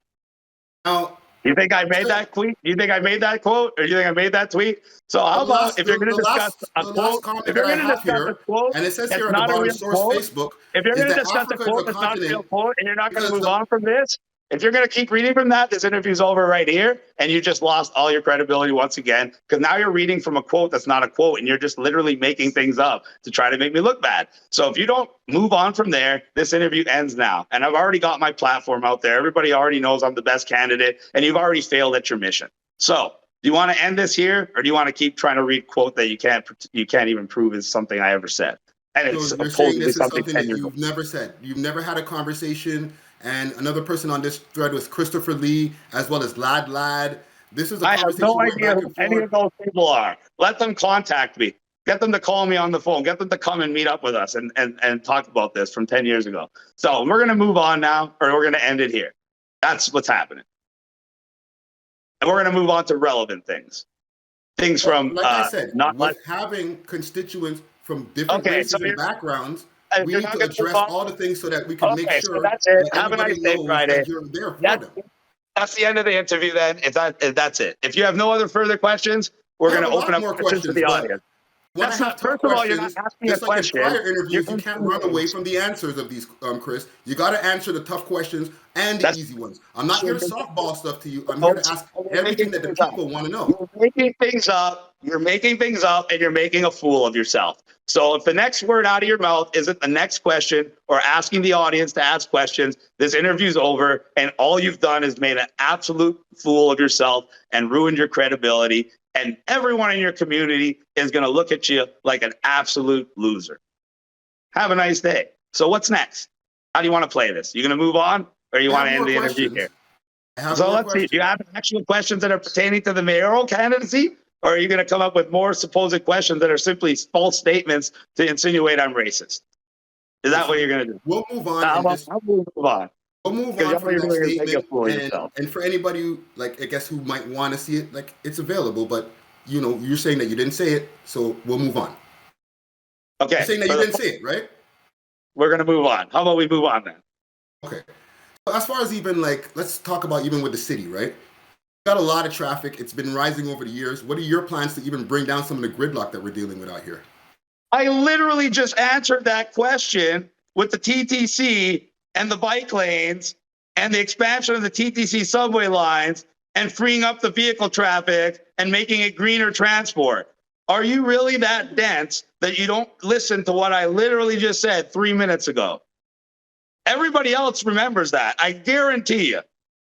Now, you think I made that tweet? You think I made that quote, or you think I made that tweet? So how about if you're going to discuss a quote, if you're going to discuss a quote and it says that's here at the not a bottom, real source quote, Facebook, if you're is going to that discuss a Africa is quote a that's not a real continent quote, and you're not going to because move on from this, if you're going to keep reading from that, this interview's over right here, and you just lost all your credibility once again, because now you're reading from a quote that's not a quote, and you're just literally making things up to try to make me look bad. So if you don't move on from there, this interview ends now. And I've already got my platform out there. Everybody already knows I'm the best candidate, and you've already failed at your mission. So do you want to end this here, or do you want to keep trying to read quote that you can't even prove is something I ever said? And it's so you're saying supposedly this is something something 10 that years ago. you've never said. You've never had a conversation. And another person on this thread was Christopher Lee, as well as Lad. This is a I have conversation no going idea back who and any forth. of those people are. Let them contact me. Get them to call me on the phone. Get them to come and meet up with us and talk about this from 10 years ago. So we're going to move on now, or we're going to end it here. That's what's happening. And we're going to move on to relevant things. Things from like I said, not with like having constituents from different okay. races So and backgrounds, if we you're need not to going to move address on, all the things so that we can make okay. So sure that's it. that Have a everybody nice day, knows Friday. that you're there for them. That's the end of the interview. Then that's it. If you have no other further questions, we're I have going to a open lot up more questions to the but audience. when That's I have not. tough First of all, you're not questions, asking a just like in question. prior interviews, you can't run away from the answers of these, Chris. You got to answer the tough questions and the easy ones. I'm not here to softball stuff to you. I'm here to ask everything that the people want to know. You're making things up. You're making things up, and you're making a fool of yourself. So if the next word out of your mouth isn't the next question or asking the audience to ask questions, this interview's over, and all you've done is made an absolute fool of yourself and ruined your credibility. And everyone in your community is going to look at you like an absolute loser. Have a nice day. So what's next? How do you want to play this? You going to move on, or you want to end the interview here? So let's see. Do you have actual questions that are pertaining to the mayoral candidacy, or are you going to come up with more supposed questions that are simply false statements to insinuate I'm racist? Is that what you're going to do? We'll move on. I'll move on. We'll move on from that statement. And for anybody who, like, I guess who might want to see it, like, it's available. But you know, you're saying that you didn't say it, so we'll move on. Okay. You're saying that you didn't say it, right? We're going to move on. How about we move on then? Okay. So as far as even like, let's talk about even with the city, right? Got a lot of traffic. It's been rising over the years. What are your plans to even bring down some of the gridlock that we're dealing with out here? I literally just answered that question with the TTC and the bike lanes and the expansion of the TTC subway lines and freeing up the vehicle traffic and making it greener transport. Are you really that dense that you don't listen to what I literally just said 3 minutes ago? Everybody else remembers that. I guarantee you.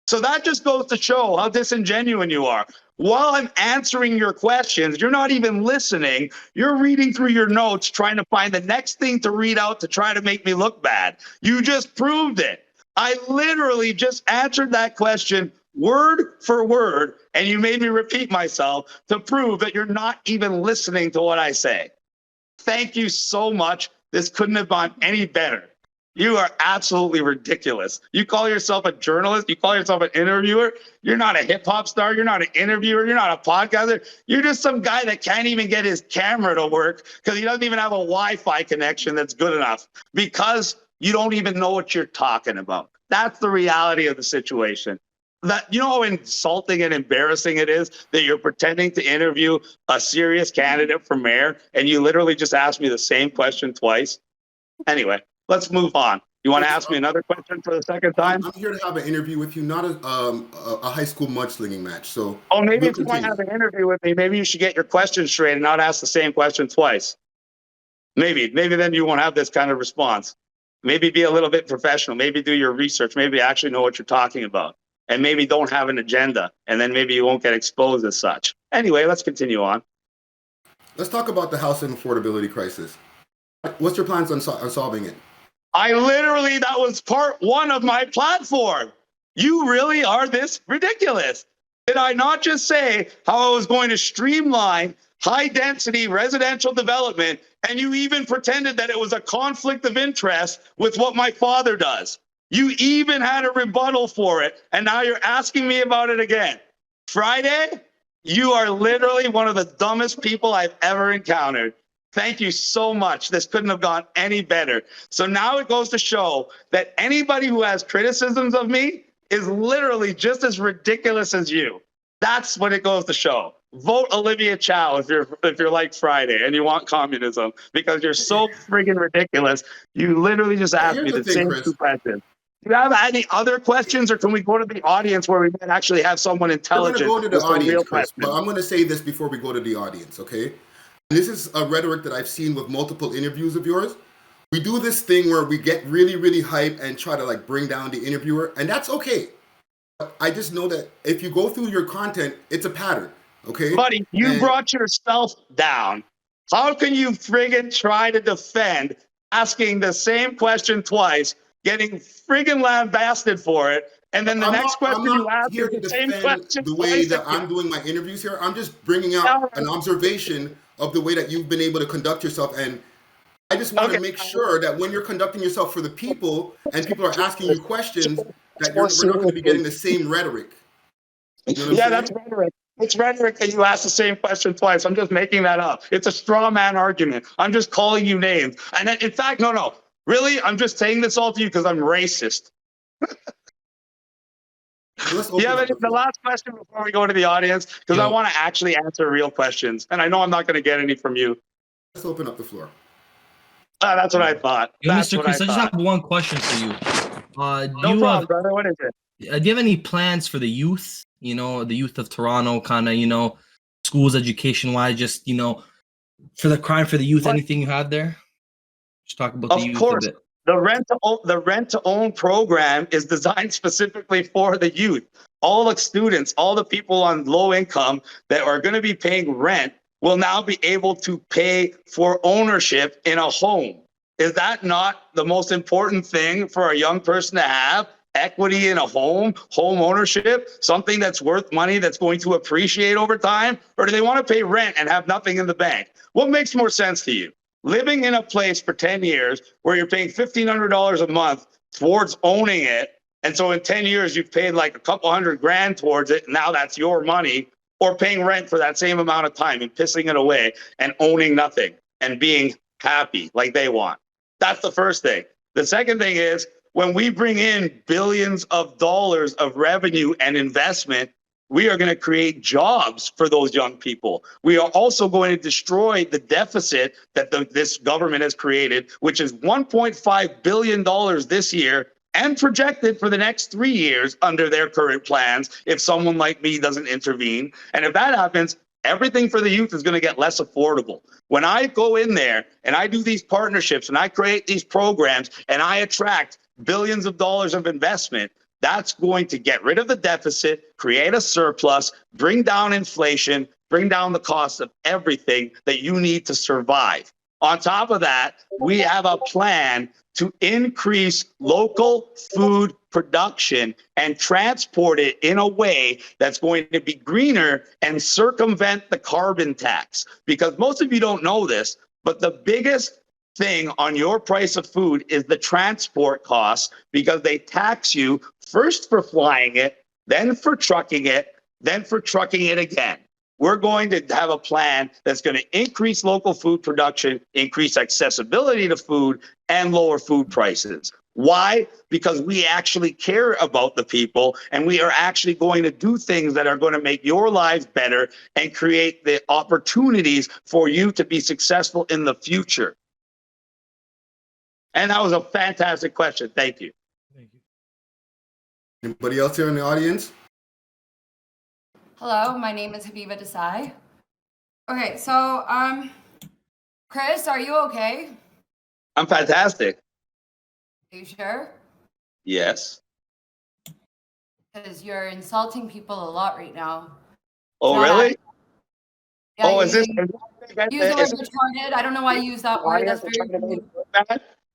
So that just goes to show how disingenuous you are. While I'm answering your questions, you're not even listening. You're reading through your notes, trying to find the next thing to read out to try to make me look bad. You just proved it. I literally just answered that question word for word, and you made me repeat myself to prove that you're not even listening to what I say. Thank you so much. This couldn't have gone any better. You are absolutely ridiculous. You call yourself a journalist. You call yourself an interviewer. You're not a hip hop star. You're not an interviewer. You're not a podcaster. You're just some guy that can't even get his camera to work because he doesn't even have a Wi-Fi connection that's good enough because you don't even know what you're talking about. That's the reality of the situation. That, you know how insulting and embarrassing it is that you're pretending to interview a serious candidate for mayor and you literally just asked me the same question twice? Anyway, let's move on. You want to ask me another question for the second time? I'm here to have an interview with you, not a high school mudslinging match. So, oh, maybe if you want to have an interview with me, maybe you should get your questions straight and not ask the same question twice. Maybe then you won't have this kind of response. Maybe be a little bit professional. Maybe do your research. Maybe actually know what you're talking about. And maybe don't have an agenda. And then maybe you won't get exposed as such. Anyway, let's continue on. Let's talk about the housing affordability crisis. What's your plans on solving it? That was part one of my platform. You really are this ridiculous. Did I not just say how I was going to streamline high density residential development, and you even pretended that it was a conflict of interest with what my father does? You even had a rebuttal for it, and now you're asking me about it again. Friday, you are literally one of the dumbest people I've ever encountered. Thank you so much. This couldn't have gone any better. So now it goes to show that anybody who has criticisms of me is literally just as ridiculous as you. That's what it goes to show. Vote Olivia Chow if you're like Friday and you want communism, because you're so friggin' ridiculous. You literally just asked me the same two questions. Do you have any other questions, or can we go to the audience where we might actually have someone intelligent? We're going to go to the audience, Chris, but I'm going to say this before we go to the audience, okay? This is a rhetoric that I've seen with multiple interviews of yours. We do this thing where we get really, really hype and try to like bring down the interviewer, and that's okay. But I just know that if you go through your content, it's a pattern, okay? Buddy, you brought yourself down. How can you friggin' try to defend asking the same question twice, getting friggin' lambasted for it, and then the next question you ask is the same question the way that I'm doing my interviews here. I'm just bringing out an observation of the way that you've been able to conduct yourself, and I just want to make sure that when you're conducting yourself for the people and people are asking you questions, that we're not going to be getting the same rhetoric. You know that's rhetoric. It's rhetoric that you ask the same question twice. I'm just making that up. It's a straw man argument. I'm just calling you names. And in fact, no. Really, I'm just saying this all to you because I'm racist. The last question before we go to the audience, because I want to actually answer real questions. And I know I'm not going to get any from you. Let's open up the floor. That's what I thought. Mr. Chris, I just have one question for you. No problem, brother. What is it? Do you have any plans for the youth? You know, the youth of Toronto, kind of, schools, education-wise, just, for the crime for the youth, anything you have there? Just talk about the youth a bit. The rent to own program is designed specifically for the youth. All the students, all the people on low income that are going to be paying rent will now be able to pay for ownership in a home. Is that not the most important thing for a young person to have? Equity in a home ownership, something that's worth money that's going to appreciate over time? Or do they want to pay rent and have nothing in the bank? What makes more sense to you? Living in a place for 10 years where you're paying $1,500 a month towards owning it, and so in 10 years you've paid like a couple $100,000 towards it, and now that's your money, or paying rent for that same amount of time and pissing it away and owning nothing and being happy like they want. That's the first thing. The second thing is, when we bring in billions of dollars of revenue and investment, we are going to create jobs for those young people. We are also going to destroy the deficit that this government has created, which is $1.5 billion this year and projected for the next 3 years under their current plans if someone like me doesn't intervene. And if that happens, everything for the youth is going to get less affordable. When I go in there and I do these partnerships and I create these programs and I attract billions of dollars of investment, That's going to get rid of the deficit, create a surplus, bring down inflation, bring down the cost of everything that you need to survive. On top of that, we have a plan to increase local food production and transport it in a way that's going to be greener and circumvent the carbon tax. Because most of you don't know this, but the biggest thing on your price of food is the transport costs, because they tax you first for flying it, then for trucking it, then for trucking it again. We're going to have a plan that's going to increase local food production, increase accessibility to food, and lower food prices. Why? Because we actually care about the people, and we are actually going to do things that are going to make your lives better and create the opportunities for you to be successful in the future. And that was a fantastic question. Thank you. Thank you. Anybody else here in the audience? Hello, my name is Habiba Desai. Okay, so Chris, are you okay? I'm fantastic. Are you sure? Yes. Because you're insulting people a lot right now. Oh, really? Yeah, Oh, is this? use the word retarded. I don't know why you use that word. That's very rude.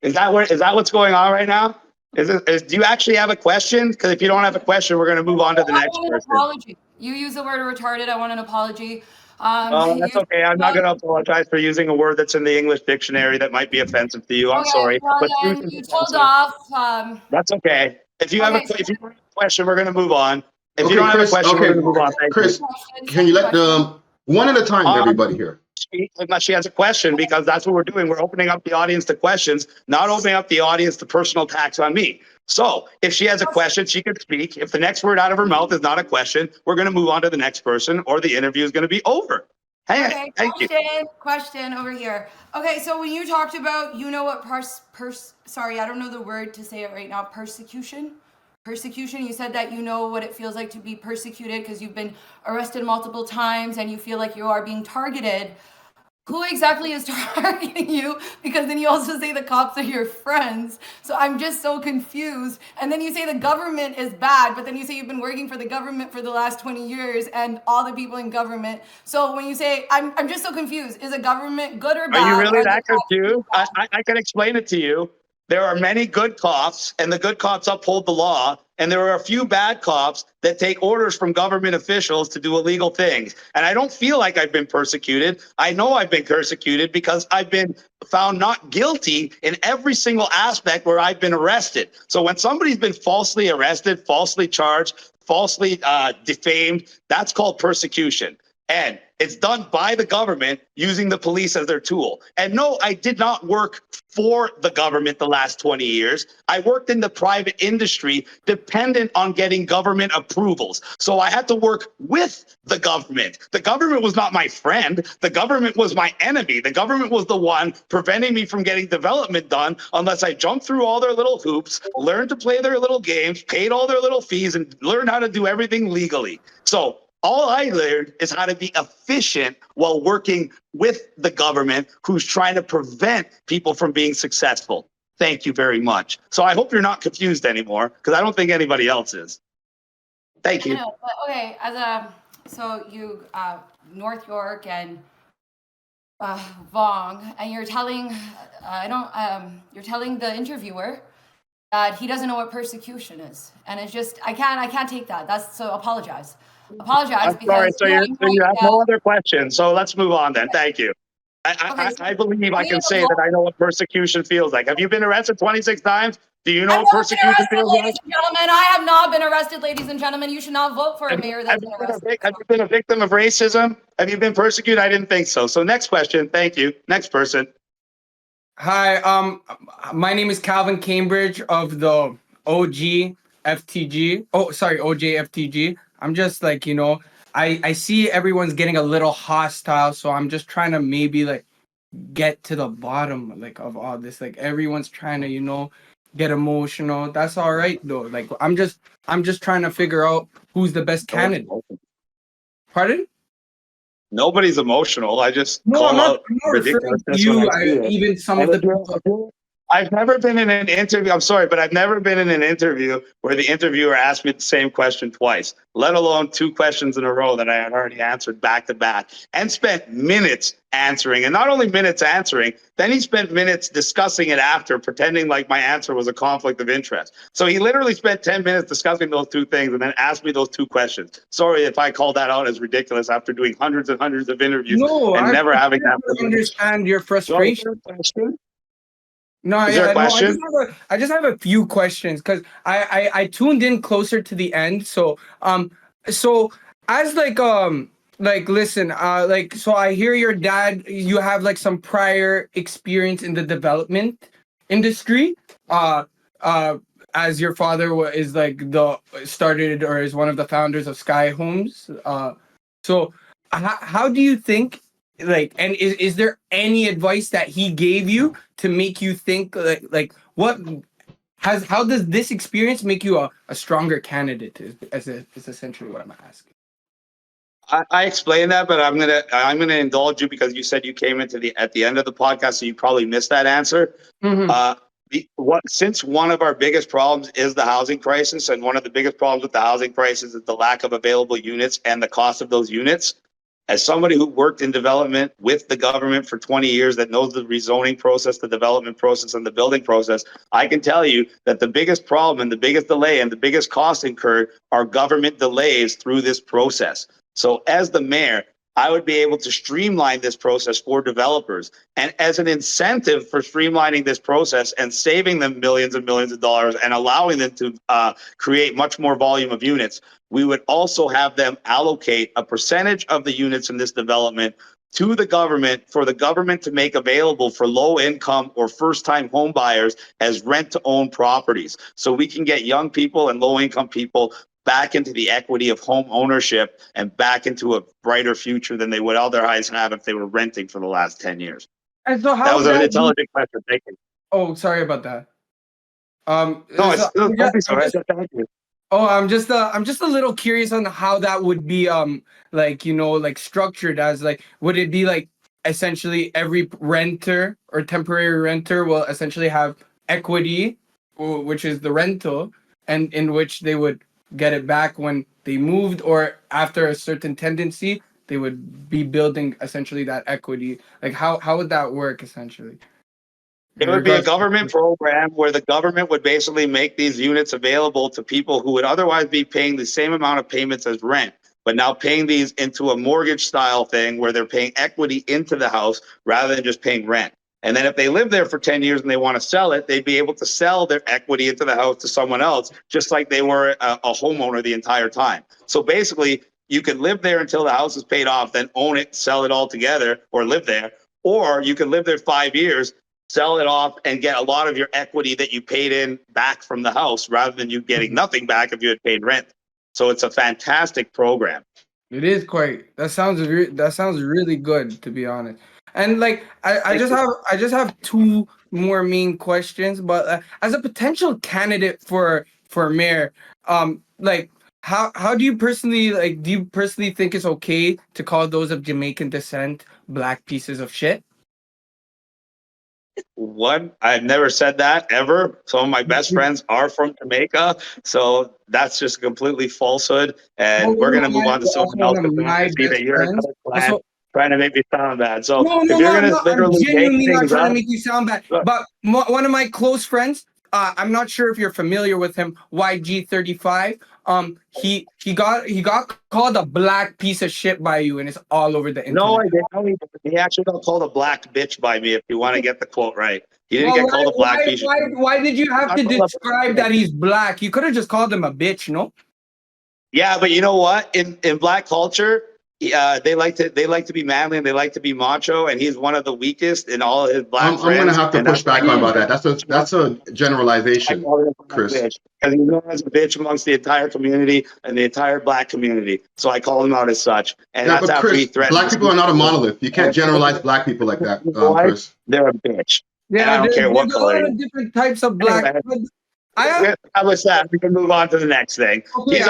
Is that what's going on right now? Do you actually have a question? Because if you don't have a question, we're going to move on to the next want an person. apology. You use the word retarded. I want an apology. That's okay. I'm not going to apologize for using a word that's in the English dictionary that might be offensive to you. I'm sorry. Well, But then you told off. that's okay. If you have a question, we're going to move on. If you don't Chris, have a question, we're going to move on. Thank Chris, you. can you let one at a time, everybody here? Unless she has a question, because that's what we're doing. We're opening up the audience to questions, not opening up the audience to personal attacks on me. So if she has a question, she can speak. If the next word out of her mouth is not a question, we're going to move on to the next person, or the interview is going to be over. Hey, okay, question over here. Okay, so when you talked about, you know what sorry, I don't know the word to say it right now, persecution, you said that you know what it feels like to be persecuted because you've been arrested multiple times and you feel like you are being targeted. Who exactly is targeting you? Because then you also say the cops are your friends. So I'm just so confused. And then you say the government is bad, but then you say you've been working for the government for the last 20 years and all the people in government. So when you say, I'm just so confused. Is a government good or bad? Are you really that confused? I can explain it to you. There are many good cops, and the good cops uphold the law. And there are a few bad cops that take orders from government officials to do illegal things. And I don't feel like I've been persecuted. I know I've been persecuted because I've been found not guilty in every single aspect where I've been arrested. So when somebody's been falsely arrested, falsely charged, falsely defamed, that's called persecution. And it's done by the government using the police as their tool. And no, I did not work for the government the last 20 years. I worked in the private industry dependent on getting government approvals. So I had to work with the government. The government was not my friend. The government was my enemy. The government was the one preventing me from getting development done unless I jumped through all their little hoops, learned to play their little games, paid all their little fees, and learned how to do everything legally. So all I learned is how to be efficient while working with the government who's trying to prevent people from being successful. Thank you very much. So I hope you're not confused anymore, because I don't think anybody else is. Thank you. I know, but okay, so you North York and Vong, and you're telling you're telling the interviewer that he doesn't know what persecution is, and it's just I can't take that. That's so apologize. I'm sorry. So you have no other questions. So let's move on then. Thank you. I believe I can say that I know what persecution feels like. Have you been arrested 26 times? Do you know what persecution feels like? Ladies and gentlemen, I have not been arrested, ladies and gentlemen. You should not vote for a mayor that's been arrested. Have you been a victim of racism? Have you been persecuted? I didn't think so. So next question. Thank you. Next person. Hi, my name is Kalvin Cambridge of the OG FTG. Oh, sorry, OJ FTG. I'm just like, I see everyone's getting a little hostile, so I'm just trying to maybe like get to the bottom like of all this. Like everyone's trying to, get emotional. That's all right though. Like I'm just trying to figure out who's the best candidate. Pardon? Nobody's emotional. I just No, call I'm not out ridiculousness you. when I see it. Even some of the people. I've never been in an interview. I'm sorry, but I've never been in an interview where the interviewer asked me the same question twice, let alone 2 questions in a row that I had already answered back to back and spent minutes answering. And not only minutes answering, then he spent minutes discussing it after, pretending like my answer was a conflict of interest. So he literally spent 10 minutes discussing those 2 things and then asked me those 2 questions. Sorry if I called that out as ridiculous after doing hundreds and hundreds of interviews and never having that. Understand your frustration. No, Is there a question? I just have a few questions because I tuned in closer to the end. So so as listen, so I hear your dad, you have like some prior experience in the development industry. As your father is like is one of the founders of Sky Homes. So how do you think, like, and is there any advice that he gave you to make you think like how does this experience make you a stronger candidate is essentially what I'm asking. I explained that, but I'm gonna indulge you because you said you came into at the end of the podcast, so you probably missed that answer. Since one of our biggest problems is the housing crisis, and one of the biggest problems with the housing crisis is the lack of available units and the cost of those units. As somebody who worked in development with the government for 20 years that knows the rezoning process, the development process, and the building process, I can tell you that the biggest problem and the biggest delay and the biggest cost incurred are government delays through this process. So as the mayor, I would be able to streamline this process for developers. And as an incentive for streamlining this process and saving them millions and millions of dollars and allowing them to create much more volume of units, we would also have them allocate a percentage of the units in this development to the government for the government to make available for low income or first time home buyers as rent to own properties. So we can get young people and low income people back into the equity of home ownership and back into a brighter future than they would otherwise have if they were renting for the last 10 years. And so that was an intelligent question. Thank you. Oh, sorry about that. Don't be sorry. Thank you. Oh, I'm just a little curious on how that would be structured as would it be like essentially every renter or temporary renter will essentially have equity, which is the rental, and in which they would get it back when they moved, or after a certain tendency they would be building essentially that equity. Like how would that work essentially? It would be a government program where the government would basically make these units available to people who would otherwise be paying the same amount of payments as rent, but now paying these into a mortgage style thing where they're paying equity into the house rather than just paying rent. And then if they live there for 10 years and they want to sell it, they'd be able to sell their equity into the house to someone else, just like they were a homeowner the entire time. So basically, you could live there until the house is paid off, then own it, sell it all together, or live there. Or you could live there 5 years, sell it off, and get a lot of your equity that you paid in back from the house rather than you getting nothing back if you had paid rent. So it's a fantastic program. It is quite. That sounds really good, to be honest. And like I just have 2 more main questions. But as a potential candidate for mayor, like how do you personally think it's okay to call those of Jamaican descent black pieces of shit? One, I've never said that ever. Some of my best friends are from Jamaica, so that's just completely falsehood. And we're gonna move on to someone else because see that you're another clan trying to make me sound bad. So if you're gonna literally I'm genuinely make not things trying up, to make you sound bad. But one of my close friends, I'm not sure if you're familiar with him, WhyG35. He got called a black piece of shit by you, and it's all over the internet. No, I didn't. He actually got called a black bitch by me. If you want to get the quote right, he didn't get called a black bitch. Why did you have to describe that he's black? You could have just called him a bitch, no? Yeah, but you know what? In black culture, they like to be manly and they like to be macho, and he's one of the weakest in all of his black friends. I'm going to have to push back on about that. That's a generalization, Chris. Because he's known as a bitch amongst the entire community and the entire black community. So I call him out as such. And Yeah, that's but after he Chris, threatened. black people are not a monolith. You can't generalize black people like that, Chris. They're a bitch. Yeah, and I don't care what there's a color. lot of different types of black. Anyway. establish that. We can move on to the next thing. Okay,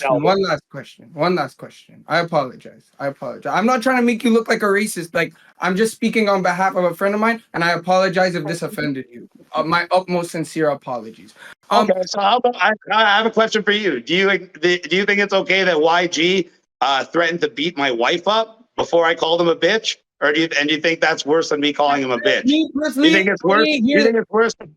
one last question. I apologize. I'm not trying to make you look like a racist. Like, I'm just speaking on behalf of a friend of mine, and I apologize if this offended you. My utmost sincere apologies. Okay, so how about I have a question for you. Do you think it's okay that YG threatened to beat my wife up before I called him a bitch? Or do you think that's worse than me calling him a bitch? Me personally, you think it's worse? You think it's worse to beat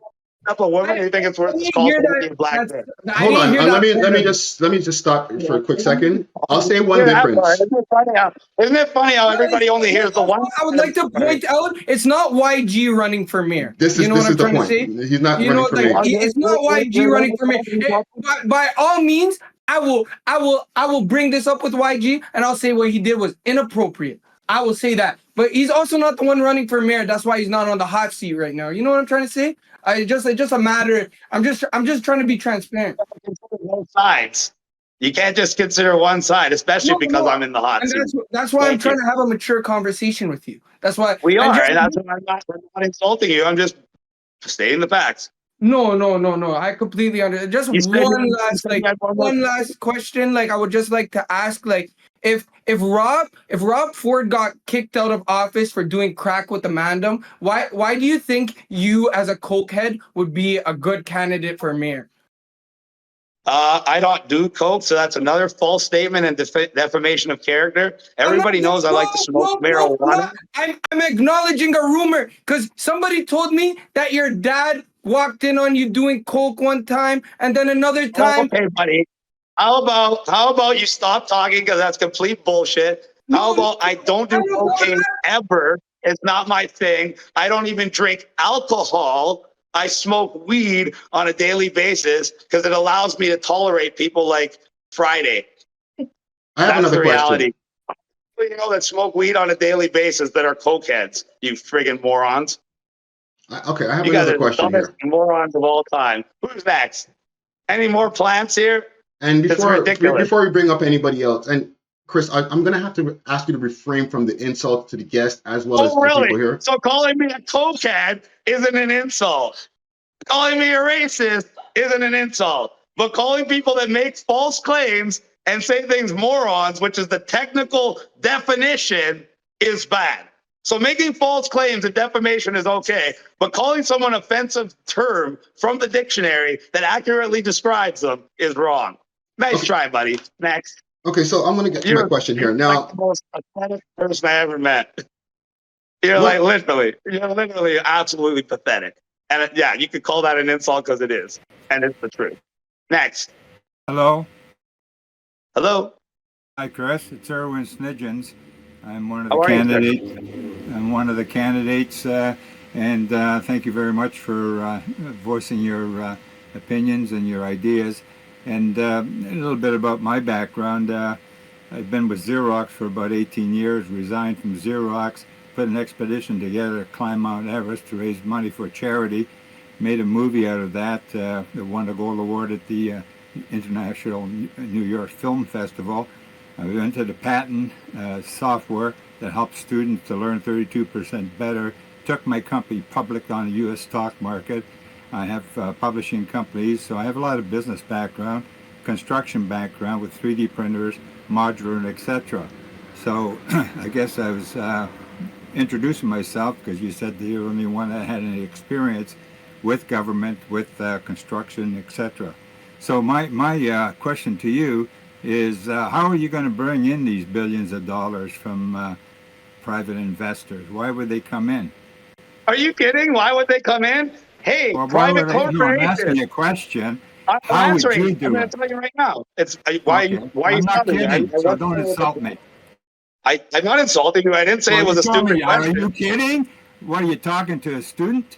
up a woman? Or you think it's worse to call somebody a black man? Hold on. Let me just stop for a quick second. I'll say one difference. Isn't it funny how everybody only hears the one? I would like to point out it's not YG running for mayor. This is the point. He's not running for mayor. It's not YG running for mayor. By all means, I will bring this up with YG, and I'll say what he did was inappropriate. I will say that, but he's also not the one running for mayor. That's why he's not on the hot seat right now. You know what I'm trying to say? It's just a matter. I'm just trying to be transparent. Both sides. You can't just consider one side, especially because I'm in the hot seat. That's why I'm trying to have a mature conversation with you. That's why we are, and that's why I'm not insulting you. I'm just stating the facts. No. I completely understand. Just one last question. Like, I would just like to ask, like, if Rob Ford got kicked out of office for doing crack with the Mandem, why do you think you as a cokehead would be a good candidate for mayor? I don't do coke, so that's another false statement and defamation of character. Everybody knows I like to smoke marijuana. I'm acknowledging a rumor because somebody told me that your dad walked in on you doing coke one time, and then another time. Okay, buddy. How about you stop talking because that's complete bullshit. How about I don't do cocaine ever? It's not my thing. I don't even drink alcohol. I smoke weed on a daily basis because it allows me to tolerate people like Friday. I have another question. You know that smoke weed on a daily basis that are cokeheads, you friggin' morons. Okay, I have another question here. Morons of all time. Who's next? Any more plants here? And before we bring up anybody else, and Chris, I'm going to have to ask you to refrain from the insults to the guest as well as the people here. So calling me a cokehead isn't an insult. Calling me a racist isn't an insult. But calling people that make false claims and say things morons, which is the technical definition, is bad. So making false claims and defamation is okay, but calling someone an offensive term from the dictionary that accurately describes them is wrong. Nice try, buddy. Next. Okay, so I'm going to get to my question here. Now, like the most pathetic person I ever met. You're literally absolutely pathetic. And yeah, you could call that an insult because it is. And it's the truth. Next. Hello. Hi, Chris. It's Erwin Sniedzins. I'm one of the candidates. I'm one of the candidates, and thank you very much for voicing your opinions and your ideas. And a little bit about my background. I've been with Xerox for about 18 years, resigned from Xerox, put an expedition together to climb Mount Everest to raise money for charity, made a movie out of that that won a gold award at the International New York Film Festival. I went to the patent software that helps students to learn 32% better, took my company public on the U.S. stock market. I have publishing companies, so I have a lot of business background, construction background with 3D printers, modular, and etc. So I guess I was introducing myself because you said you're the only one that had any experience with government, with construction, etc. So my question to you is how are you going to bring in these billions of dollars from private investors? Why would they come in? Are you kidding? Why would they come in? Hey, private corporations. I'm asking you a question. I'm answering. I'm going to tell you right now. Why are you not kidding? So don't insult me. I'm not insulting you. I didn't say it was a stupid question. Are you kidding? What, are you talking to a student?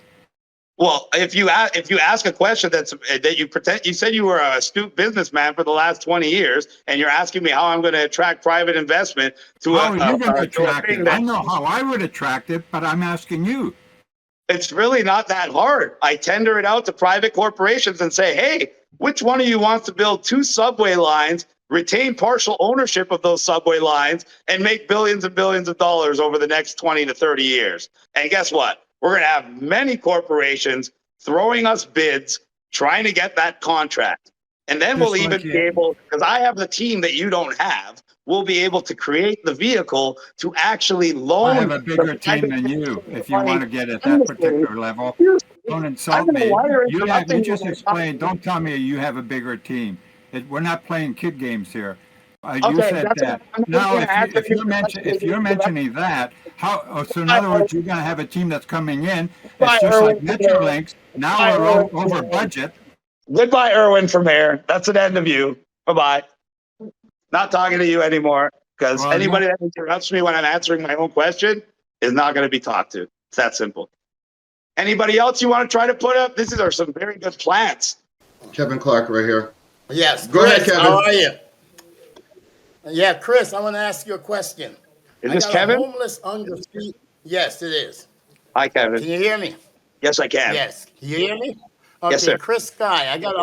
Well, if you ask a question that you pretend, you said you were a astute businessman for the last 20 years, and you're asking me how I'm going to attract private investment to how are you going to attract it? I know how I would attract it, but I'm asking you. It's really not that hard. I tender it out to private corporations and say, hey, which one of you wants to build 2 subway lines, retain partial ownership of those subway lines, and make billions and billions of dollars over the next 20 to 30 years? And guess what? We're going to have many corporations throwing us bids trying to get that contract. And then Just we'll even be able, because I have the team that you don't have, we'll be able to create the vehicle to actually loan. I have a bigger team than you. If you want to get at that particular level, don't insult me. You just explained. Don't tell me you have a bigger team. We're not playing kid games here. You said that. Now, if you're mentioning that, how? So in other words, you're going to have a team that's coming in. It's just like Metrolinx. Now we're over budget. Goodbye, Erwin, from here. That's an end of you. Bye-bye. Not talking to you anymore, because anybody that interrupts me when I'm answering my own question is not going to be talked to. It's that simple. Anybody else you want to try to put up? These are some very good plans. Kevin Clarke right here. Yes. Go ahead, Kevin. How are you? Yeah, Chris, I want to ask you a question. Is this Kevin? Homeless under feet. Yes, it is. Hi, Kevin. Can you hear me? Yes, I can. Yes. Can you hear me? Okay, Yes, sir. Chris Sky, I got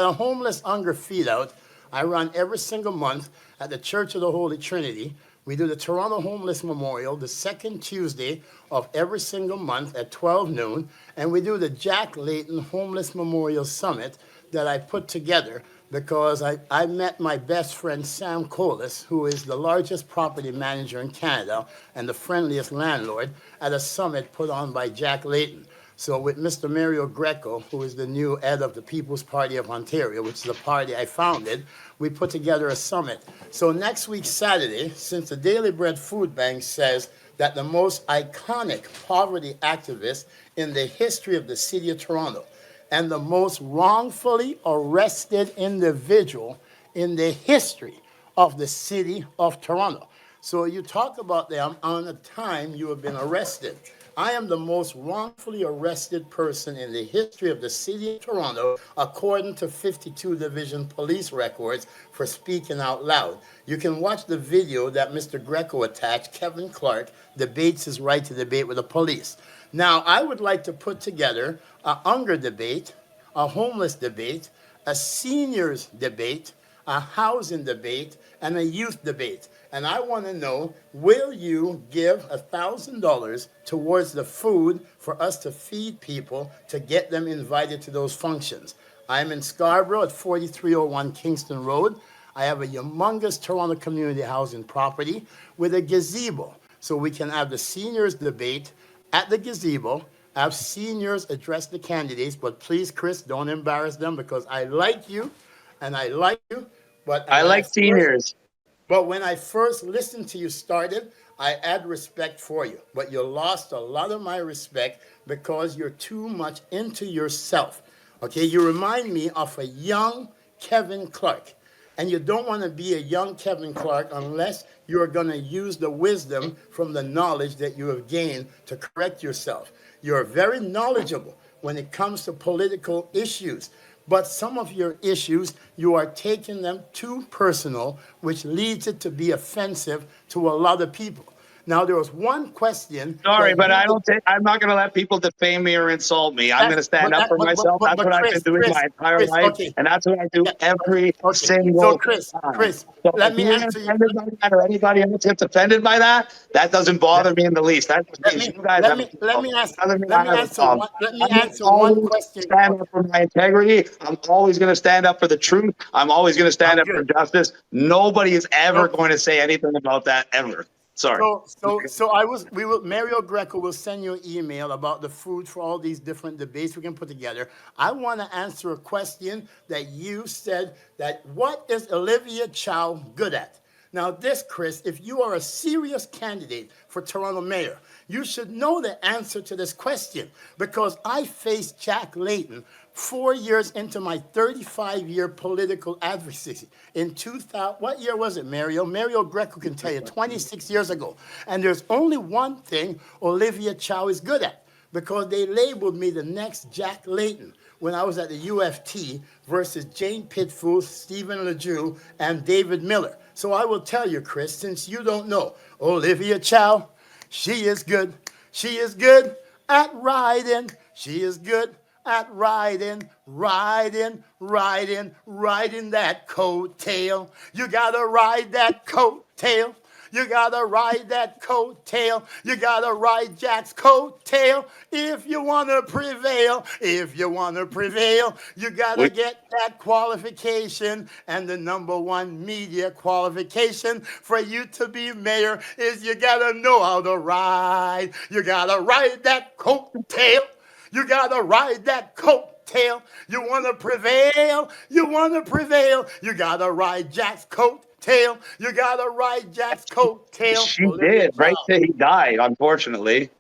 a homeless hunger feed out. I run every single month at the Church of the Holy Trinity. We do the Toronto Homeless Memorial the second Tuesday of every single month at 12 noon. And we do the Jack Layton Homeless Memorial Summit that I put together because I met my best friend, Sam Colas, who is the largest property manager in Canada and the friendliest landlord, at a summit put on by Jack Layton. So with Mr. Mario Greco, who is the new head of the People's Party of Ontario, which is the party I founded, we put together a summit. So next week, Saturday, since the Daily Bread Food Bank says that the most iconic poverty activist in the history of the city of Toronto and the most wrongfully arrested individual in the history of the city of Toronto. So you talk about the amount of time you have been arrested. I am the most wrongfully arrested person in the history of the city of Toronto, according to 52 Division police records, for speaking out loud. You can watch the video that Mr. Greco attached. Kevin Clarke debates his right to debate with the police. Now, I would like to put together a hunger debate, a homeless debate, a seniors debate, a housing debate, and a youth debate. And I want to know, will you give $1,000 towards the food for us to feed people to get them invited to those functions? I'm in Scarborough at 4301 Kingston Road. I have a humongous Toronto community housing property with a gazebo. So we can have the seniors debate at the gazebo, have seniors address the candidates, but please, Chris, don't embarrass them because I like you and I like you. But I like seniors. But when I first listened to you started, I had respect for you. But you lost a lot of my respect because you're too much into yourself. Okay, you remind me of a young Kevin Clarke. And you don't want to be a young Kevin Clarke unless you're going to use the wisdom from the knowledge that you have gained to correct yourself. You're very knowledgeable when it comes to political issues. But some of your issues, you are taking them too personal, which leads it to be offensive to a lot of people. Now, there was one question. Sorry, but I'm not going to let people defame me or insult me. I'm going to stand up for myself. That's what I've been doing my entire life. Okay. And that's what I do every single time. Chris, so let me answer you. Or anybody else gets offended by that, that doesn't bother me in the least. Let me answer one question. Stand up for my integrity. I'm always going to stand up for the truth. I'm always going to stand up for justice. Nobody is ever going to say anything about that ever. Sorry. Mario Greco will send you an email about the food for all these different debates we can put together. I want to answer a question that you said, that what is Olivia Chow good at? Now this, Chris, if you are a serious candidate for Toronto mayor, you should know the answer to this question because I faced Jack Layton 4 years into my 35-year political advocacy. In 2000, what year was it, Mario? Mario Greco can tell you, 26 years ago. And there's only one thing Olivia Chow is good at, because they labeled me the next Jack Layton when I was at the UFT versus Jane Pitfool, Stephen LeJeune, and David Miller. So I will tell you, Chris, since you don't know, Olivia Chow, she is good. She is good at riding. She is good at riding that coattail. You gotta ride that coattail. You gotta ride that coattail. You gotta ride Jack's coattail if you wanna prevail. If you wanna prevail, you gotta get that qualification. And the #1 media qualification for you to be mayor is you gotta know how to ride. You gotta ride that coattail. You gotta ride that coattail. You wanna prevail. You wanna prevail. You gotta ride Jack's coattail. You gotta ride Jack's coattail. She Olivia did, right Chow. till he died, unfortunately.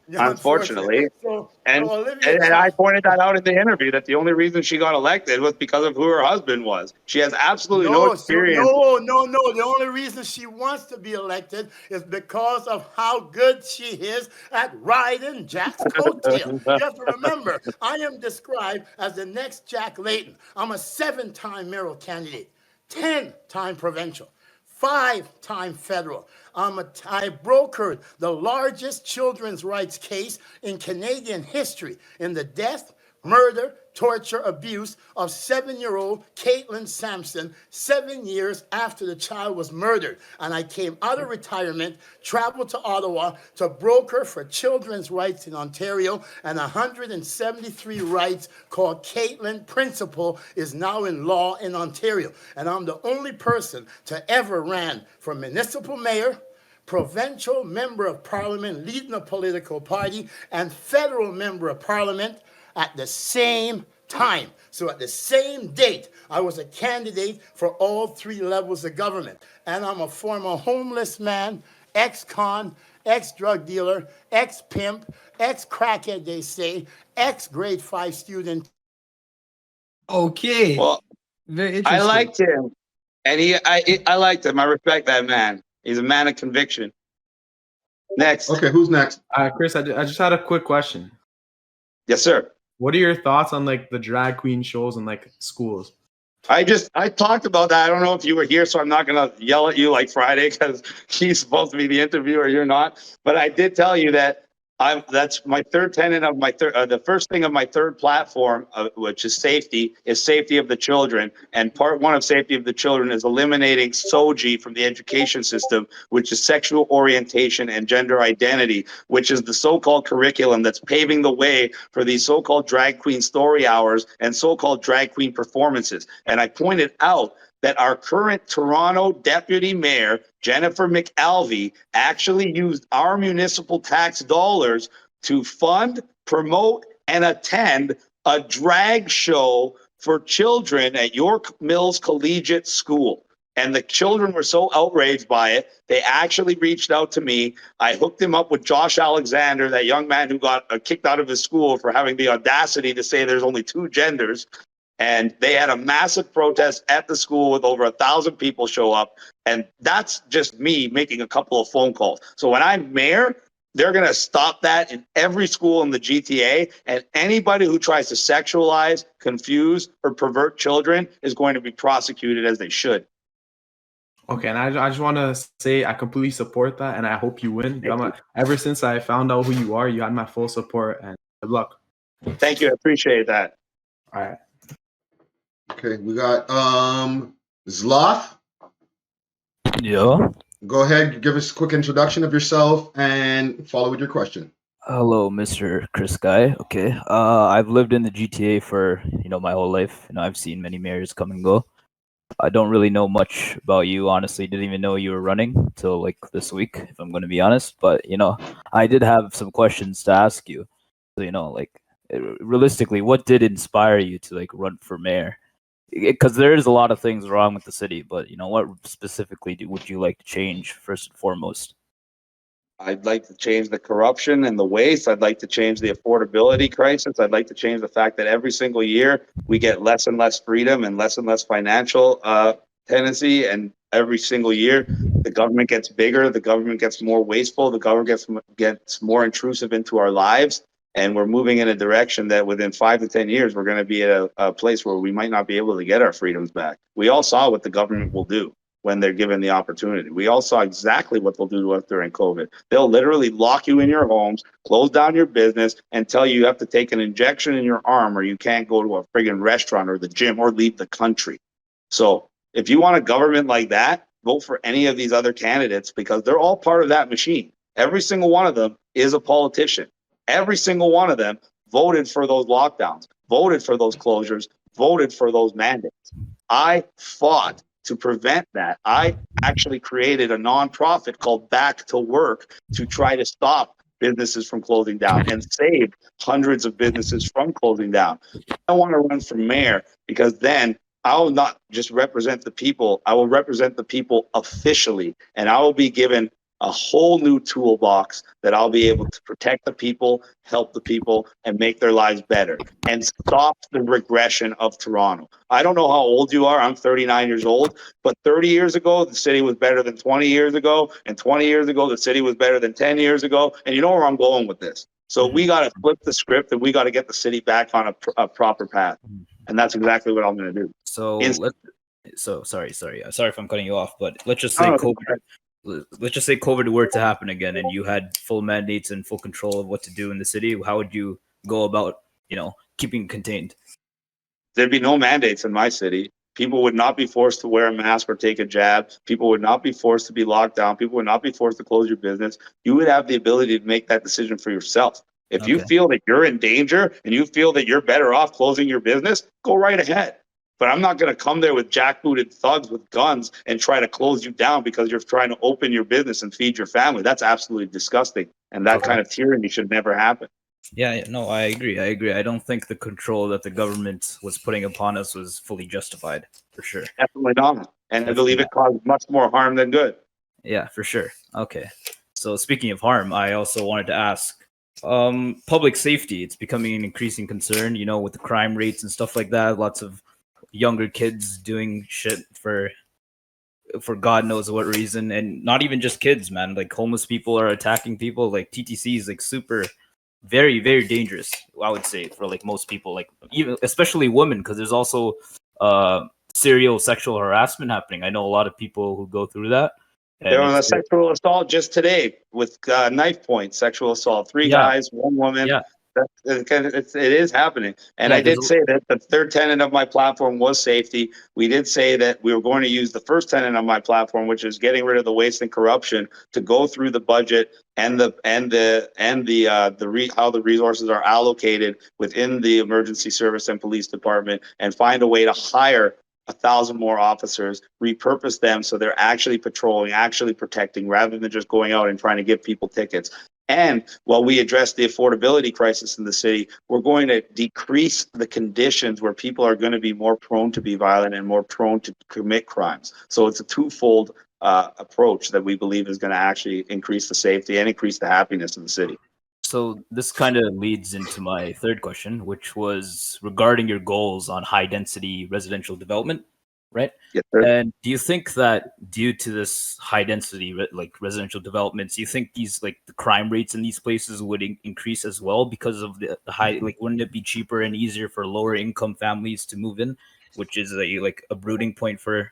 Yeah, Unfortunately. So And Olivia and Chow. I pointed that out in the interview that the only reason she got elected was because of who her husband was. She has absolutely no experience. No. The only reason she wants to be elected is because of how good she is at riding Jack's coattail. You have to remember, I am described as the next Jack Layton. I'm a 7-time mayoral candidate, 10-time provincial, 5-time federal. I brokered the largest children's rights case in Canadian history in the death, murder, torture, abuse of 7-year-old Caitlin Sampson 7 years after the child was murdered. And I came out of retirement, traveled to Ottawa to broker for children's rights in Ontario, and 173 rights called Caitlin Principle is now in law in Ontario. And I'm the only person to ever ran for municipal mayor, provincial member of parliament leading a political party, and federal member of parliament at the same time. So at the same date, I was a candidate for all 3 levels of government. And I'm a former homeless man, ex-con, ex-drug dealer, ex-pimp, ex-crackhead, they say, ex-grade 5 student. Okay. Well, very interesting. I liked him. And I liked him. I respect that man. He's a man of conviction. Next. Okay, who's next? Chris, I just had a quick question. Yes, sir. What are your thoughts on like the drag queen shows in like schools? I talked about that. I don't know if you were here, so I'm not gonna yell at you like Friday because he's supposed to be the interviewer, you're not. But I did tell you that that's my third tenet of my the first thing of my third platform, which is safety of the children. And part 1 of safety of the children is eliminating SOGI from the education system, which is sexual orientation and gender identity, which is the so-called curriculum that's paving the way for these so-called drag queen story hours and so-called drag queen performances. And I pointed out that our current Toronto deputy mayor, Jennifer McAlvey, actually used our municipal tax dollars to fund, promote, and attend a drag show for children at York Mills Collegiate School. And the children were so outraged by it, they actually reached out to me. I hooked him up with Josh Alexander, that young man who got kicked out of his school for having the audacity to say there's only 2 genders. And they had a massive protest at the school with over 1,000 people show up. And that's just me making a couple of phone calls. So when I'm mayor, they're going to stop that in every school in the GTA. And anybody who tries to sexualize, confuse, or pervert children is going to be prosecuted as they should. Okay, and I just want to say I completely support that, and I hope you win. Ever since I found out who you are, you had my full support, and good luck. Thank you. I appreciate that. All right. Okay, we got Zloth. Yeah. Go ahead, give us a quick introduction of yourself and follow with your question. Hello, Mr. Chris Guy. Okay. I've lived in the GTA for, my whole life. I've seen many mayors come and go. I don't really know much about you, honestly. Didn't even know you were running till like this week, if I'm going to be honest. But, I did have some questions to ask you. So, realistically, what did inspire you to run for mayor? Because there is a lot of things wrong with the city, but what specifically would you like to change first and foremost? I'd like to change the corruption and the waste. I'd like to change the affordability crisis. I'd like to change the fact that every single year we get less and less freedom and less financial tendency. And every single year the government gets bigger, the government gets more wasteful, the government gets more intrusive into our lives. And we're moving in a direction that within 5 to 10 years, we're going to be at a place where we might not be able to get our freedoms back. We all saw what the government will do when they're given the opportunity. We all saw exactly what they'll do to us during COVID. They'll literally lock you in your homes, close down your business, and tell you have to take an injection in your arm or you can't go to a friggin' restaurant or the gym or leave the country. So if you want a government like that, vote for any of these other candidates because they're all part of that machine. Every single one of them is a politician. Every single one of them voted for those lockdowns, voted for those closures, voted for those mandates. I fought to prevent that. I actually created a nonprofit called Back to Work to try to stop businesses from closing down and save hundreds of businesses from closing down. I want to run for mayor because then I will not just represent the people, I will represent the people officially, and I will be given a whole new toolbox that I'll be able to protect the people, help the people, and make their lives better and stop the regression of Toronto. I don't know how old you are. I'm 39 years old, but 30 years ago, the city was better than 20 years ago. And 20 years ago, the city was better than 10 years ago. And you know where I'm going with this. So we got to flip the script and we got to get the city back on a proper path. And that's exactly what I'm going to do. So sorry if I'm cutting you off, but let's just say COVID were to happen again and you had full mandates and full control of what to do in the city. How would you go about, keeping contained? There'd be no mandates in my city. People would not be forced to wear a mask or take a jab. People would not be forced to be locked down. People would not be forced to close your business. You would have the ability to make that decision for yourself. If you feel that you're in danger and you feel that you're better off closing your business, go right ahead. But I'm not going to come there with jackbooted thugs with guns and try to close you down because you're trying to open your business and feed your family. That's absolutely disgusting. And that kind of tyranny should never happen. Yeah, no, I agree. I don't think the control that the government was putting upon us was fully justified, for sure. Definitely not. And I believe it caused much more harm than good. Yeah, for sure. Okay. So speaking of harm, I also wanted to ask, public safety, it's becoming an increasing concern, with the crime rates and stuff like that. Lots of younger kids doing shit for God knows what reason. And not even just kids, man. Like homeless people are attacking people. Like TTC is like super... very, very dangerous, I would say, for like most people, like even especially women, because there's also serial sexual harassment happening. I know a lot of people who go through that. There was a sexual assault just today with knife point sexual assault. Three guys, one woman. Yeah. It is happening. And I did say that the third tenet of my platform was safety. We did say that we were going to use the first tenet of my platform, which is getting rid of the waste and corruption, to go through the budget and how the resources are allocated within the emergency service and police department, and find a way to hire 1,000 more officers, repurpose them so they're actually patrolling, actually protecting, rather than just going out and trying to give people tickets. And while we address the affordability crisis in the city, we're going to decrease the conditions where people are going to be more prone to be violent and more prone to commit crimes. So it's a twofold approach that we believe is going to actually increase the safety and increase the happiness of the city. So this kind of leads into my third question, which was regarding your goals on high density residential development, right? Yes, sir. And do you think that due to this high density residential developments, do you think these the crime rates in these places would increase as well because of the high, wouldn't it be cheaper and easier for lower income families to move in, which is a brooding point for...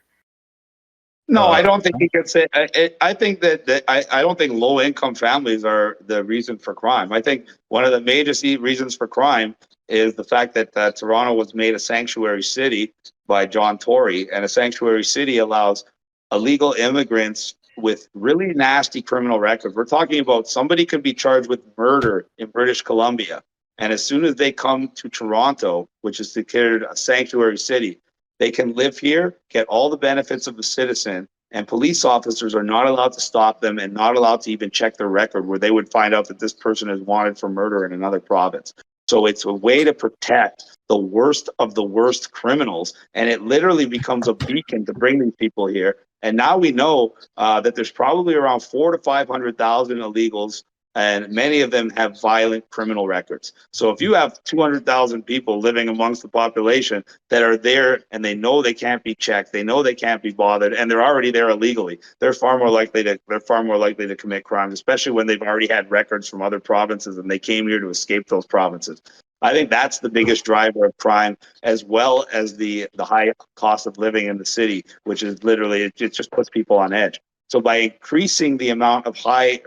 No, I don't think you could say. I think that I don't think low income families are the reason for crime. I think one of the major reasons for crime is the fact that Toronto was made a sanctuary city by John Tory, and a sanctuary city allows illegal immigrants with really nasty criminal records. We're talking about somebody could be charged with murder in British Columbia, and as soon as they come to Toronto, which is declared a sanctuary city, they can live here, get all the benefits of a citizen, and police officers are not allowed to stop them and not allowed to even check their record, where they would find out that this person is wanted for murder in another province. So it's a way to protect the worst of the worst criminals, and it literally becomes a beacon to bring these people here. And now we know that there's probably around 400,000 to 500,000 illegals, and many of them have violent criminal records. So if you have 200,000 people living amongst the population that are there and they know they can't be checked, they know they can't be bothered, and they're already there illegally, they're far more likely to commit crimes, especially when they've already had records from other provinces and they came here to escape those provinces. I think that's the biggest driver of crime, as well as the high cost of living in the city, which is literally, it just puts people on edge. So by increasing the amount of high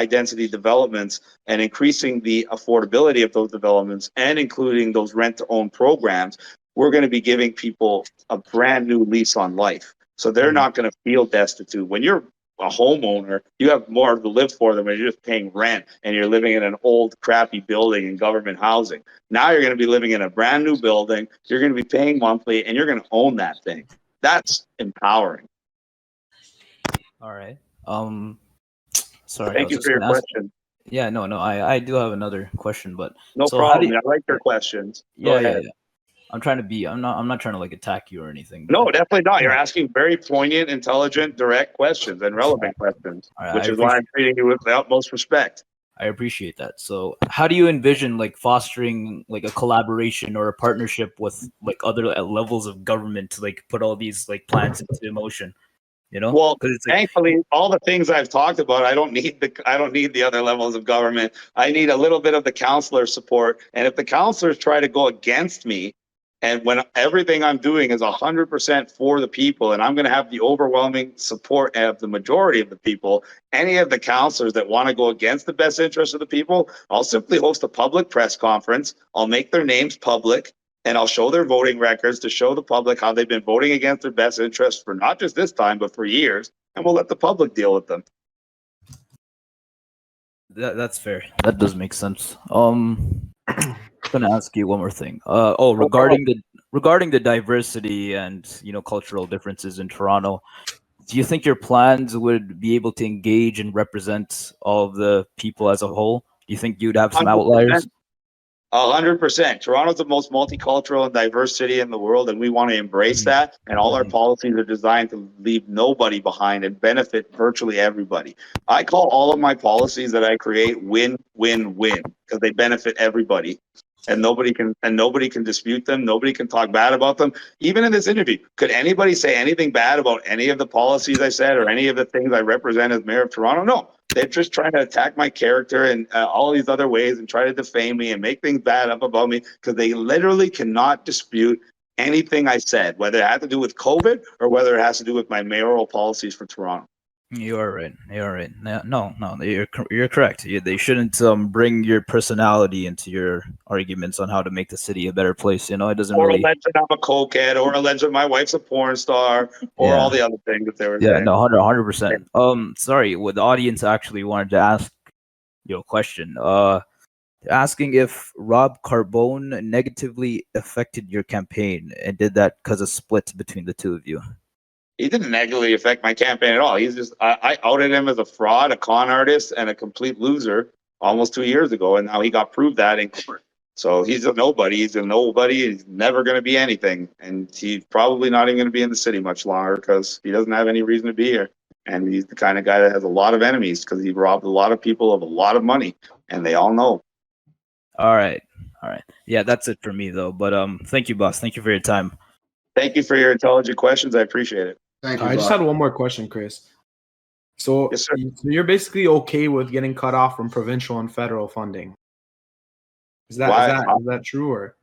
density developments and increasing the affordability of those developments and including those rent to own programs, we're going to be giving people a brand new lease on life. So they're not going to feel destitute. When you're a homeowner, you have more to live for than when you're just paying rent and you're living in an old, crappy building in government housing. Now you're going to be living in a brand new building. You're going to be paying monthly, and you're going to own that thing. That's empowering. All right. Sorry. Thank you for your question. Yeah, no. I do have another question, but no problem. I like your questions. Go ahead. Yeah. I'm not trying to like attack you or anything. No, definitely not. You're asking very poignant, intelligent, direct questions and relevant questions, which is why I'm treating you with the utmost respect. I appreciate that. So how do you envision like fostering like a collaboration or a partnership with like other levels of government to like put all these like plans into motion? You know? Well, it's like, thankfully, all the things I've talked about, I don't need the other levels of government. I need a little bit of the counselor support. And if the counselors try to go against me, and when everything I'm doing is 100% for the people, and I'm going to have the overwhelming support of the majority of the people, any of the counselors that want to go against the best interest of the people, I'll simply host a public press conference. I'll make their names public, and I'll show their voting records to show the public how they've been voting against their best interests for not just this time, but for years. And we'll let the public deal with them. That's fair. That does make sense. I'm gonna ask you one more thing. Regarding the diversity and cultural differences in Toronto, do you think your plans would be able to engage and represent all of the people as a whole? Do you think you'd have some 100%. outliers? 100%. Toronto's the most multicultural and diverse city in the world, and we want to embrace that. And all our policies are designed to leave nobody behind and benefit virtually everybody. I call all of my policies that I create win, win, win, because they benefit everybody. And nobody can dispute them. Nobody can talk bad about them. Even in this interview, could anybody say anything bad about any of the policies I said or any of the things I represent as mayor of Toronto? No. They're just trying to attack my character in all these other ways and try to defame me and make things bad up about me, because they literally cannot dispute anything I said, whether it had to do with COVID or whether it has to do with my mayoral policies for Toronto. You are right. No, you're correct. They shouldn't bring your personality into your arguments on how to make the city a better place. It doesn't or really. Alleged I'm a cokehead, or alleged my wife's a porn star, or all the other things that they were saying. No, 100%. Sorry, the audience actually wanted to ask you a question. Asking if Rob Carbone negatively affected your campaign, and did that because of split between the two of you? He didn't negatively affect my campaign at all. He's just, I outed him as a fraud, a con artist, and a complete loser almost 2 years ago, and now he got proved that in court. So he's a nobody. He's never going to be anything, and he's probably not even going to be in the city much longer because he doesn't have any reason to be here. And he's the kind of guy that has a lot of enemies because he robbed a lot of people of a lot of money, and they all know. All right. Yeah, that's it for me though. But thank you, boss. Thank you for your time. Thank you for your intelligent questions. I appreciate it. Thank you. I just had one more question, Chris. So, yes, sir. You're basically okay with getting cut off from provincial and federal funding. Is that true, or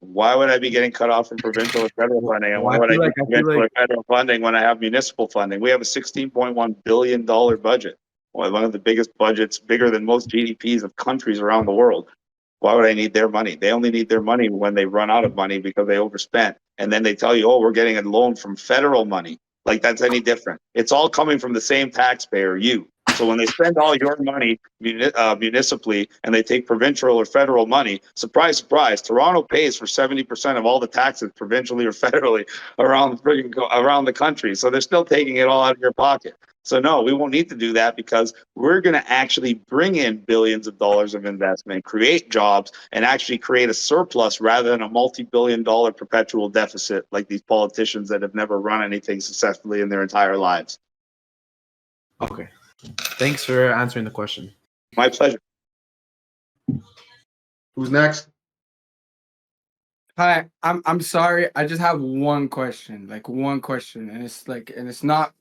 why would I be getting cut off from provincial and federal funding? And why would I get provincial and federal funding when I have municipal funding? We have a $16.1 billion budget. One of the biggest budgets, bigger than most GDPs of countries around the world. Why would I need their money? They only need their money when they run out of money because they overspent. And then they tell you, oh, we're getting a loan from federal money. Like that's any different. It's all coming from the same taxpayer, you. So when they spend all your money municipally and they take provincial or federal money, surprise, surprise, Toronto pays for 70% of all the taxes provincially or federally around the country. So they're still taking it all out of your pocket. So no, we won't need to do that because we're going to actually bring in billions of dollars of investment, create jobs, and actually create a surplus rather than a multi-billion-dollar perpetual deficit like these politicians that have never run anything successfully in their entire lives. Okay. Thanks for answering the question. My pleasure. Who's next? Hi, I'm sorry. I just have one question, and it's not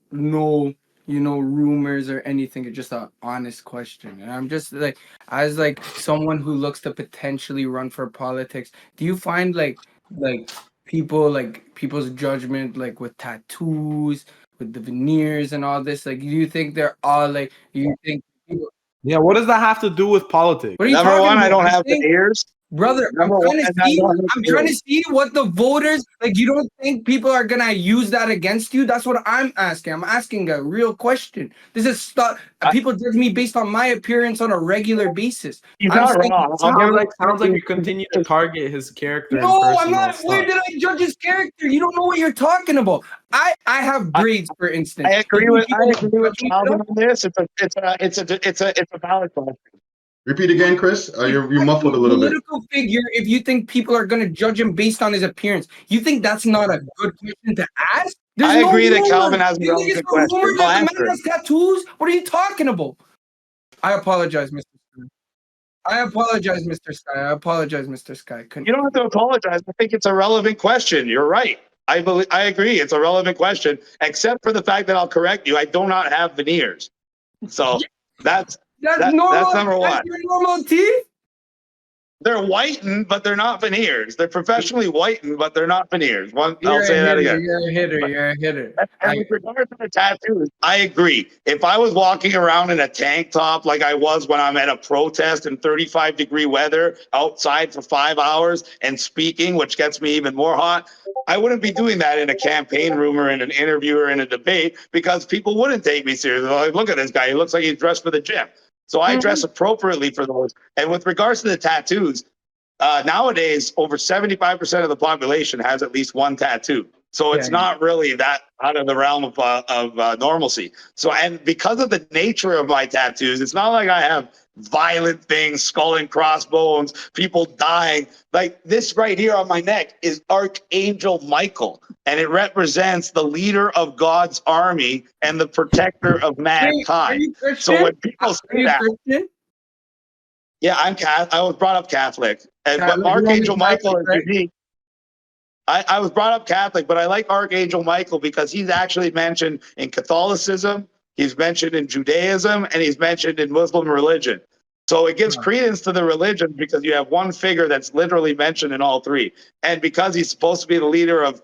rumors or anything. It's just an honest question, and I'm just as someone who looks to potentially run for politics. Do you find people's judgment with tattoos, with the veneers and all this? Do you think they're all Yeah, what does that have to do with politics? Number one, I don't have veneers. Brother, I'm trying to see what the voters like. You don't think people are gonna use that against you? That's what I'm asking. I'm asking a real question. This is stuff. People judge me based on my appearance on a regular basis. He's not wrong. Sounds like you continue to target his character. No, and I'm not. stuff. Where did I judge his character? You don't know what you're talking about. I have braids, for instance. I agree with Calvin on this. It's a valid question. Repeat again, Chris. You muffled a little bit. Political figure. If you think people are going to judge him based on his appearance, you think that's not a good question to ask? I agree that Calvin has a relevant question. That the man has tattoos. What are you talking about? I apologize, Mr. Sky. I apologize, Mr. Sky. You don't have to apologize. I think it's a relevant question. You're right. I agree. It's a relevant question, except for the fact that I'll correct you. I do not have veneers. So that's normal. That's number one. That's your normal teeth? They're whitened, but they're not veneers. They're professionally whitened, but they're not veneers. I'll say that again. You're a hitter. And with regard to the tattoos, I agree. If I was walking around in a tank top like I was when I'm at a protest in 35-degree weather outside for 5 hours and speaking, which gets me even more hot, I wouldn't be doing that in a campaign room or in an interview or in a debate because people wouldn't take me seriously. Like, look at this guy. He looks like he's dressed for the gym. So I dress appropriately for those. And with regards to the tattoos, nowadays, over 75% of the population has at least one tattoo. So it's not really that out of the realm of normalcy. So, and because of the nature of my tattoos, it's not like I have violent things, skull and crossbones, people dying. Like this right here on my neck is Archangel Michael, and it represents the leader of God's army and the protector of mankind. So when people say that, yeah, I'm Catholic. I was brought up Catholic, but Archangel Michael is unique. I was brought up Catholic, but I like Archangel Michael because he's actually mentioned in Catholicism, he's mentioned in Judaism, and he's mentioned in Muslim religion. So it gives credence to the religion because you have one figure that's literally mentioned in all three. And because he's supposed to be the leader of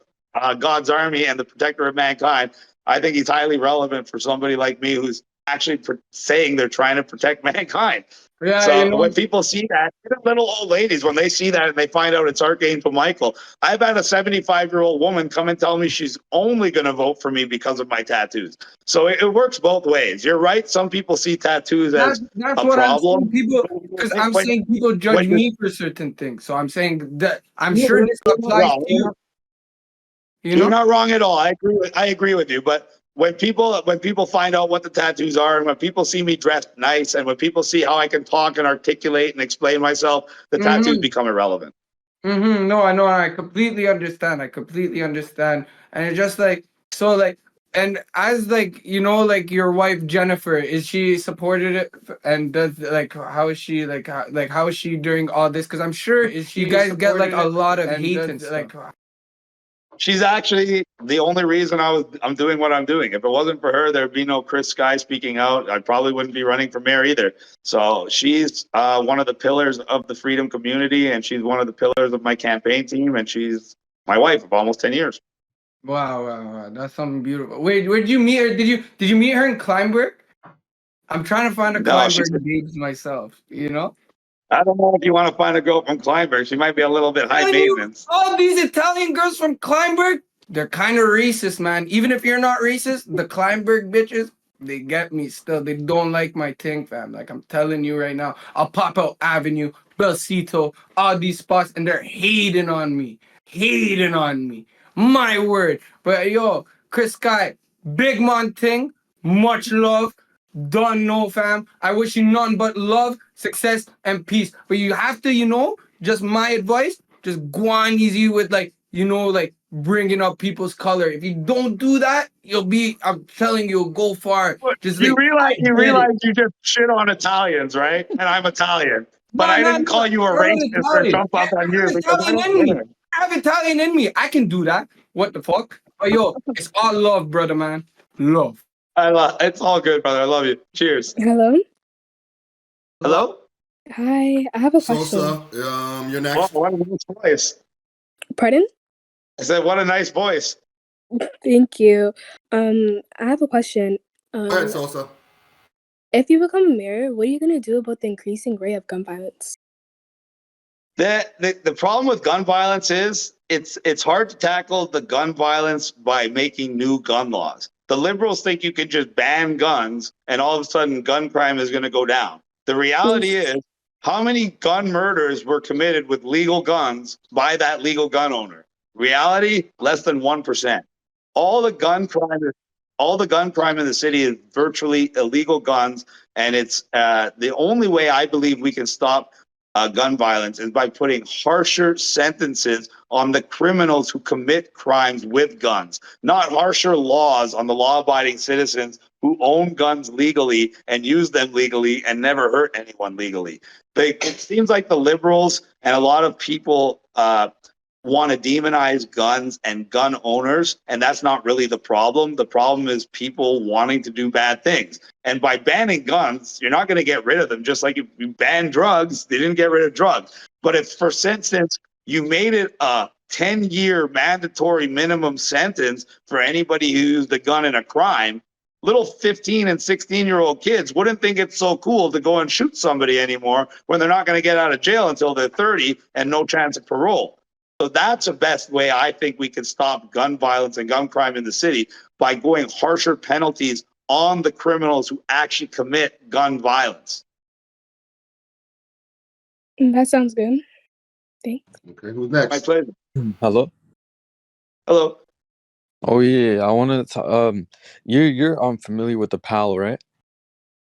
God's army and the protector of mankind, I think he's highly relevant for somebody like me who's actually saying they're trying to protect mankind. Yeah, so when people see that, little old ladies, when they see that and they find out it's Archangel Michael, I've had a 75-year-old woman come and tell me she's only going to vote for me because of my tattoos. So it works both ways. You're right. Some people see tattoos as a problem. Because I'm saying people judge me for certain things. So I'm saying that I'm sure this applies to you. You're not wrong at all. I agree with you. But when people find out what the tattoos are, and when people see me dressed nice, and when people see how I can talk and articulate and explain myself, the tattoos become irrelevant. No, I know. I completely understand. And it's just like, so like, and as like, you know, like your wife, Jennifer, is she supported it? And does like, how is she like, how is she during all this? Cause I'm sure you guys get like a lot of hate and stuff. Like, she's actually the only reason I'm doing what I'm doing. If it wasn't for her, there'd be no Chris Sky speaking out. I probably wouldn't be running for mayor either. So she's one of the pillars of the freedom community, and she's one of the pillars of my campaign team, and she's my wife of almost 10 years. Wow. That's something beautiful. Wait, where'd you meet her? Did you meet her in Kleinberg? I'm trying to find a Kleinberg babes myself, you know? I don't know if you want to find a girl from Kleinberg. She might be a little bit high maintenance. All these Italian girls from Kleinberg, they're kind of racist, man. Even if you're not racist, the Kleinberg bitches, they get me still. They don't like my thing, fam. Like, I'm telling you right now. I'll pop out Avenue, Belsito, all these spots, and they're hating on me. My word. But yo, Chris Sky, big man thing, much love. Don't know, fam. I wish you none but love, success, and peace. But you have to, you know, just my advice, just go on easy with like, you know, like bringing up people's color. If you don't do that, I'm telling you, you'll go far. Just you realize you just shit on Italians, right? And I'm Italian. But I didn't call you a racist or jump up on you. I have Italian in me. I can do that. What the fuck? But yo, it's all love, brother, man. Love. It's all good, brother. I love you. Cheers. Hello. Hello. Hi. I have a question. Sosa, you're next. What a nice voice. Pardon? I said, what a nice voice. Thank you. I have a question. Go ahead, Sosa. If you become mayor, what are you gonna do about the increasing rate of gun violence? The problem with gun violence is it's hard to tackle the gun violence by making new gun laws. The liberals think you can just ban guns and all of a sudden gun crime is going to go down. The reality is, how many gun murders were committed with legal guns by that legal gun owner? Reality, less than 1%. All the gun crime in the city is virtually illegal guns, and it's the only way I believe we can stop gun violence is by putting harsher sentences on the criminals who commit crimes with guns, not harsher laws on the law-abiding citizens who own guns legally and use them legally and never hurt anyone legally. It seems like the liberals and a lot of people want to demonize guns and gun owners, and that's not really the problem. The problem is people wanting to do bad things. And by banning guns, you're not going to get rid of them. Just like if you ban drugs, they didn't get rid of drugs. But if, for instance, you made it a 10-year mandatory minimum sentence for anybody who used a gun in a crime, little 15 and 16-year-old kids wouldn't think it's so cool to go and shoot somebody anymore when they're not going to get out of jail until they're 30 and no chance of parole. So that's the best way I think we can stop gun violence and gun crime in the city, by going harsher penalties on the criminals who actually commit gun violence. That sounds good. Thanks. Okay, who's next? My pleasure. Hello. Hello. Oh yeah, I wanted to. You're familiar with the PAL, right?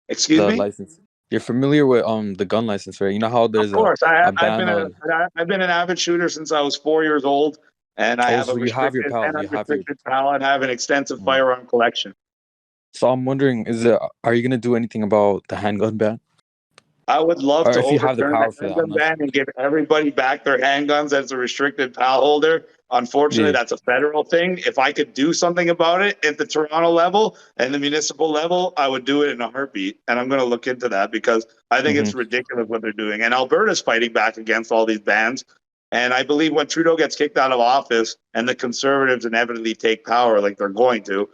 Excuse the me? license. You're familiar with the gun license, right? You know how there's Of course, a I've ban been on. I've been an avid shooter since I was 4 years old, and I Oh, have a so you have your restricted PAL. and You have your. unrestricted PAL, and have an extensive Mm. firearm collection. So I'm wondering, are you gonna do anything about the handgun ban? I would love Or to if you have the overturn power the for that, I'm handgun not ban sure. and give everybody back their handguns as a restricted PAL holder. Unfortunately, Yeah. that's a federal thing. If I could do something about it at the Toronto level and the municipal level, I would do it in a heartbeat. And I'm going to look into that because I think it's ridiculous what they're doing. And Alberta's fighting back against all these bans. And I believe when Trudeau gets kicked out of office and the Conservatives inevitably take power, like they're going to,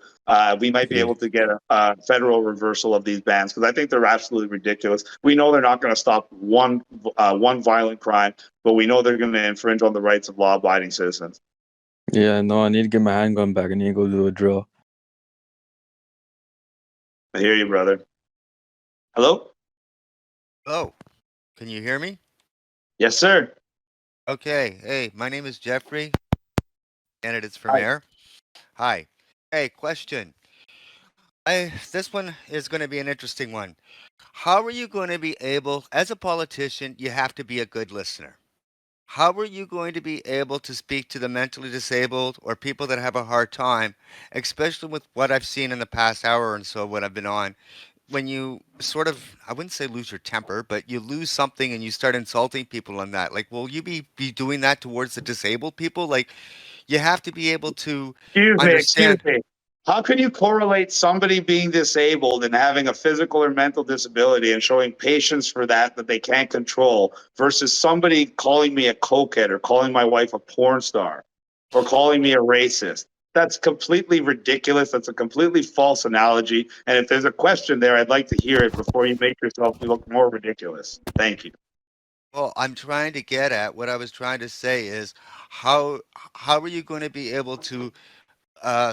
we might be able to get a federal reversal of these bans, because I think they're absolutely ridiculous. We know they're not going to stop one violent crime, but we know they're going to infringe on the rights of law-abiding citizens. Yeah, no, I need to get my handgun back. I need to go do a drill. I hear you, brother. Hello? Hello. Can you hear me? Yes, sir. Okay. Hey, my name is Jeffrey. Candidates for Hi. mayor. Hi. Hey, question. This one is going to be an interesting one. How are you going to be able, as a politician, you have to be a good listener. How are you going to be able to speak to the mentally disabled or people that have a hard time, especially with what I've seen in the past hour and so what I've been on, when you sort of, I wouldn't say lose your temper, but you lose something and you start insulting people on that. Like, will you be doing that towards the disabled people? Like, you have to be able to Excuse understand. me. How can you correlate somebody being disabled and having a physical or mental disability and showing patience for that they can't control versus somebody calling me a cokehead or calling my wife a porn star or calling me a racist? That's completely ridiculous. That's a completely false analogy. And if there's a question there, I'd like to hear it before you make yourself look more ridiculous. Thank you. Well, I'm trying to get at what I was trying to say is how are you going to be able to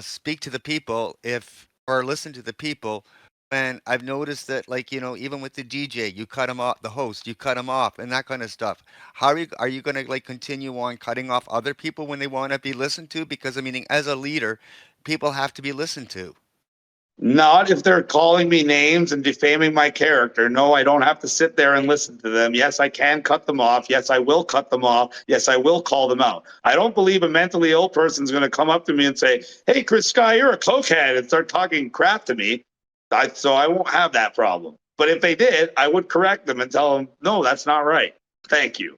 speak to the people if or listen to the people when I've noticed that, like, even with the DJ, you cut him off, the host, you cut him off and that kind of stuff. How are you going to like continue on cutting off other people when they want to be listened to? Because I mean, as a leader, people have to be listened to. Not if they're calling me names and defaming my character. No, I don't have to sit there and listen to them. Yes, I can cut them off. Yes, I will cut them off. Yes, I will call them out. I don't believe a mentally ill person is going to come up to me and say, "Hey, Chris Sky, you're a cokehead," and start talking crap to me. So I won't have that problem. But if they did, I would correct them and tell them, "No, that's not right." Thank you.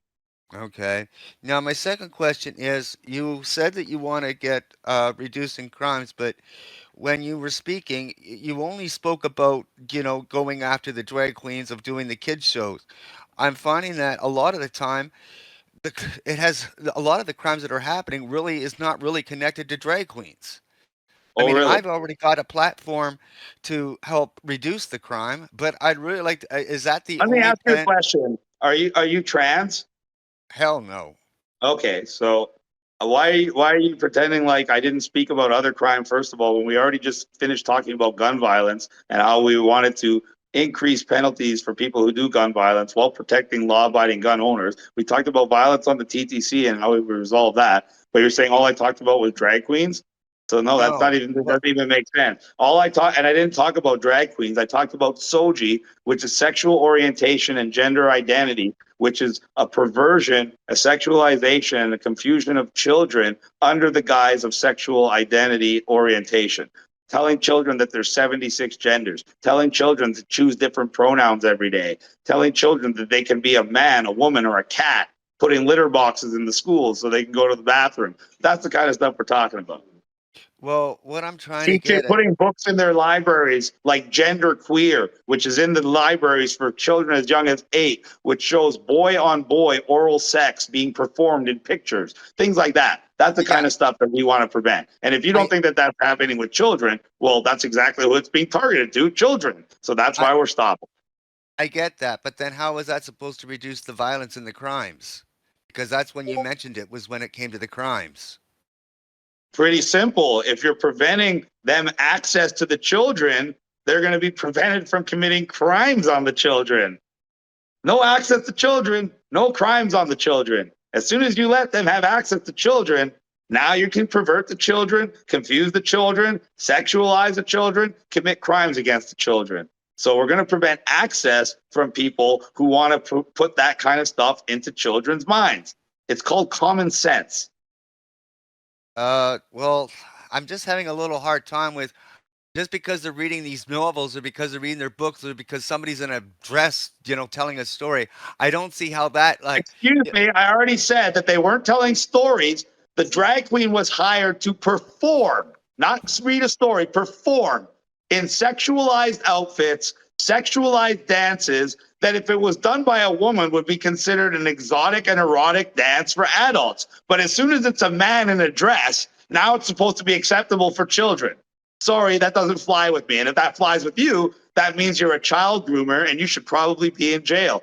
Okay. Now, my second question is, you said that you want to get reducing crimes, but when you were speaking, you only spoke about, going after the drag queens of doing the kids shows. I'm finding that a lot of the time, it has a lot of the crimes that are happening really is not really connected to drag queens. I Oh, mean, really? I've already got a platform to help reduce the crime, but I'd really like to, is that the Let me only ask you a plan? question. Are you trans? Hell no. Okay, so why are you pretending like I didn't speak about other crime, first of all, when we already just finished talking about gun violence and how we wanted to increase penalties for people who do gun violence while protecting law-abiding gun owners? We talked about violence on the TTC and how we resolve that, but you're saying all I talked about was drag queens? So no, that's not even, that doesn't even make sense. All I talked, and I didn't talk about drag queens, I talked about SOGI, which is sexual orientation and gender identity, which is a perversion, a sexualization, and a confusion of children under the guise of sexual identity orientation. Telling children that there's 76 genders, telling children to choose different pronouns every day, telling children that they can be a man, a woman, or a cat, putting litter boxes in the schools so they can go to the bathroom. That's the kind of stuff we're talking about. Well, what I'm trying to get Putting books in their libraries like Gender Queer, which is in the libraries for children as young as 8, which shows boy on boy oral sex being performed in pictures, things like that. That's the kind of stuff that we want to prevent. And if you don't think that that's happening with children, well, that's exactly what it's being targeted to, children. So that's why we're stopping. I get that, but then how is that supposed to reduce the violence and the crimes? Because that's when you mentioned it, was when it came to the crimes. Pretty simple. If you're preventing them access to the children, they're going to be prevented from committing crimes on the children. No access to children, no crimes on the children. As soon as you let them have access to children, now you can pervert the children, confuse the children, sexualize the children, commit crimes against the children. So we're going to prevent access from people who want to put that kind of stuff into children's minds. It's called common sense. Well, I'm just having a little hard time with, just because they're reading these novels or because they're reading their books or because somebody's in a dress, telling a story. I don't see how that, like. Excuse me, I already said that they weren't telling stories. The drag queen was hired to perform, not read a story, perform in sexualized outfits, sexualized dances that if it was done by a woman would be considered an exotic and erotic dance for adults. But as soon as it's a man in a dress, now it's supposed to be acceptable for children. Sorry, that doesn't fly with me. And if that flies with you, that means you're a child groomer and you should probably be in jail.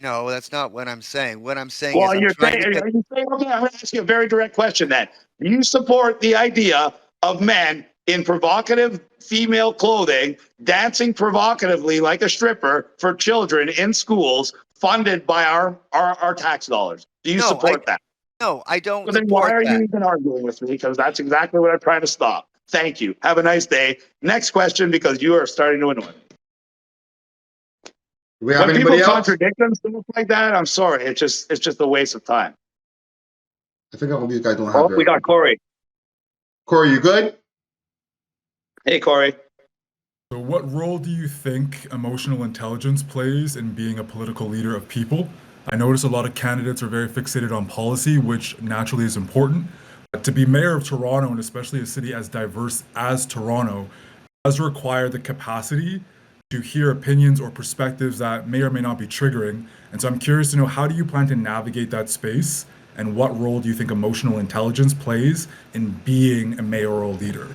No, that's not what I'm saying. What I'm saying Well, is you're saying, okay, I'm going to ask you a very direct question then. Do you support the idea of men in provocative female clothing dancing provocatively like a stripper for children in schools funded by our tax dollars? Do you support that? No, I don't. Well, then why are you even arguing with me? Because that's exactly what I'm trying to stop. Thank you. Have a nice day. Next question, because you are starting to annoy me. Do we have anybody people else? contradict themselves like that, I'm sorry. It's just a waste of time. I think all these guys don't have. We got Cory. Cory, you good? Hey, Cory. So what role do you think emotional intelligence plays in being a political leader of people? I notice a lot of candidates are very fixated on policy, which naturally is important. But to be mayor of Toronto, and especially a city as diverse as Toronto, does require the capacity to hear opinions or perspectives that may or may not be triggering. And so I'm curious to know, how do you plan to navigate that space? And what role do you think emotional intelligence plays in being a mayoral leader?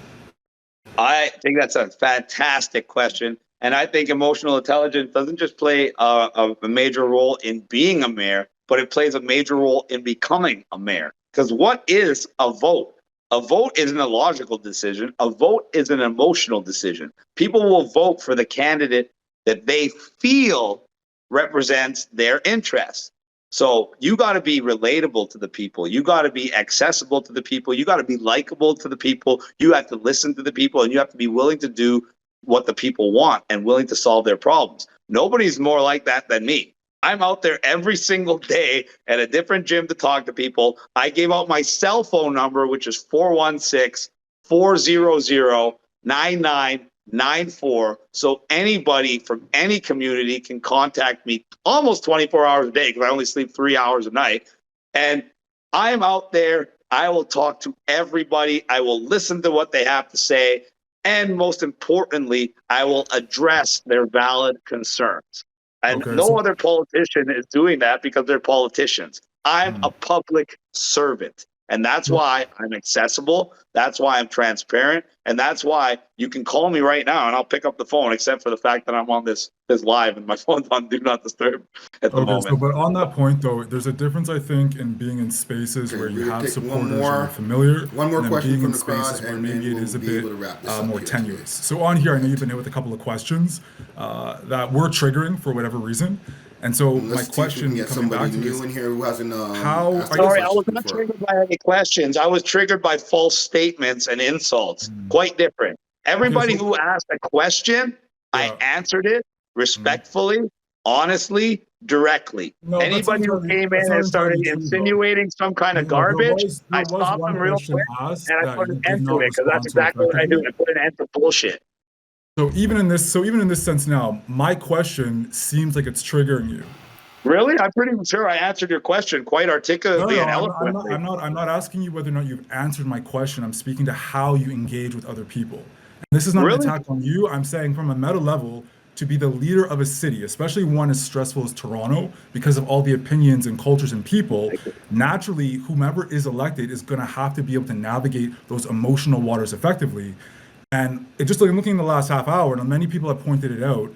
I think that's a fantastic question. And I think emotional intelligence doesn't just play a major role in being a mayor, but it plays a major role in becoming a mayor. Because what is a vote? A vote isn't a logical decision. A vote is an emotional decision. People will vote for the candidate that they feel represents their interests. So you got to be relatable to the people. You got to be accessible to the people. You got to be likable to the people. You have to listen to the people, and you have to be willing to do what the people want and willing to solve their problems. Nobody's more like that than me. I'm out there every single day at a different gym to talk to people. I gave out my cell phone number, which is 416-400-9994. So anybody from any community can contact me almost 24 hours a day, because I only sleep 3 hours a night. And I'm out there. I will talk to everybody. I will listen to what they have to say. And most importantly, I will address their valid concerns. And no other politician is doing that because they're politicians. I'm a public servant. And that's why I'm accessible. That's why I'm transparent. And that's why you can call me right now and I'll pick up the phone, except for the fact that I'm on this live and my phone's on Do Not Disturb at the moment. So, but on that point, though, there's a difference, I think, in being in spaces where you have supporters and you're familiar, one more and then question being from in the crowd, spaces where and maybe then it is a we'll be bit able to wrap this up more here. tenuous. So on here, I know you've been hit with a couple of questions that were triggering for whatever reason. And so my question coming back to new in here who hasn't how asked Sorry, I questions was not before. triggered by any questions. I was triggered by false statements and insults. Quite different. Everybody who asked a question, I answered it respectfully, honestly, directly. Anybody who came in and started insinuating some kind of garbage, I stopped them real quick and I put an end to it because that's exactly what I do. I put an end to bullshit. So even in this sense now, my question seems like it's triggering you. Really? I'm pretty sure I answered your question quite articulately and eloquently. I'm not asking you whether or not you've answered my question. I'm speaking to how you engage with other people. And this is not an attack on you. I'm saying from a meta level, to be the leader of a city, especially one as stressful as Toronto, because of all the opinions and cultures and people, naturally, whomever is elected is going to have to be able to navigate those emotional waters effectively. And it just like looking in the last half hour, and many people have pointed it out,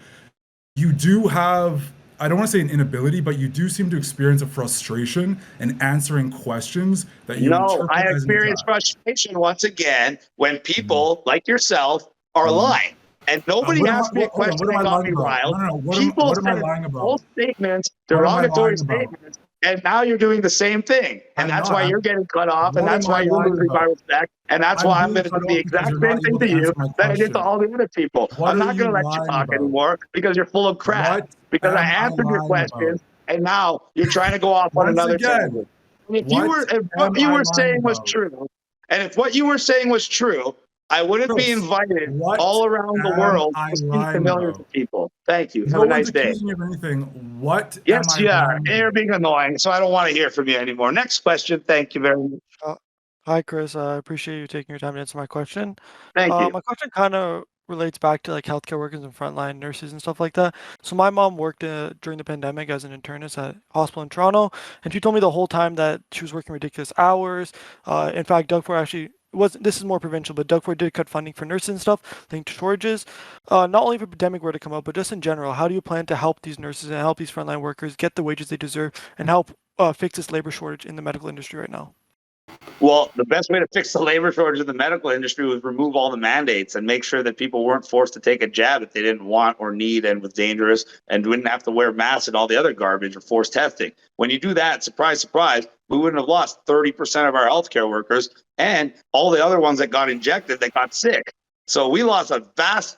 you do have, I don't want to say an inability, but you do seem to experience a frustration in answering questions that you interpret I as an experience attack. frustration once again when people like yourself are lying. And nobody asked me a question that got me riled. People said false statements, derogatory statements, and now you're doing the same thing. And that's why you're getting cut off, and that's why you're losing my respect, and that's why I'm going to do the exact same thing to you that I did to all the other people. I'm not going to let you talk anymore because you're full of crap. Because I answered your questions, and now you're trying to go off on another tangent. If what you were saying was true, and if what you were saying was true, I wouldn't be invited all around the world to speak to millions of people. Thank you. Have a nice day. Accusing you of anything. What? Yes, you are. You're being annoying, so I don't want to hear from you anymore. Next question. Thank you very much. Hi, Chris. I appreciate you taking your time to answer my question. Thank you. My question kind of relates back to like healthcare workers and frontline nurses and stuff like that. So my mom worked during the pandemic as an internist at a hospital in Toronto, and she told me the whole time that she was working ridiculous hours. In fact, Doug Ford actually this is more provincial, but Doug Ford did cut funding for nurses and stuff linked to shortages. Not only if a pandemic were to come up, but just in general, how do you plan to help these nurses and help these frontline workers get the wages they deserve and help fix this labor shortage in the medical industry right now? Well, the best way to fix the labor shortage in the medical industry was remove all the mandates and make sure that people weren't forced to take a jab if they didn't want or need and was dangerous and wouldn't have to wear masks and all the other garbage or forced testing. When you do that, surprise, surprise, we wouldn't have lost 30% of our healthcare workers and all the other ones that got injected that got sick. So we lost a vast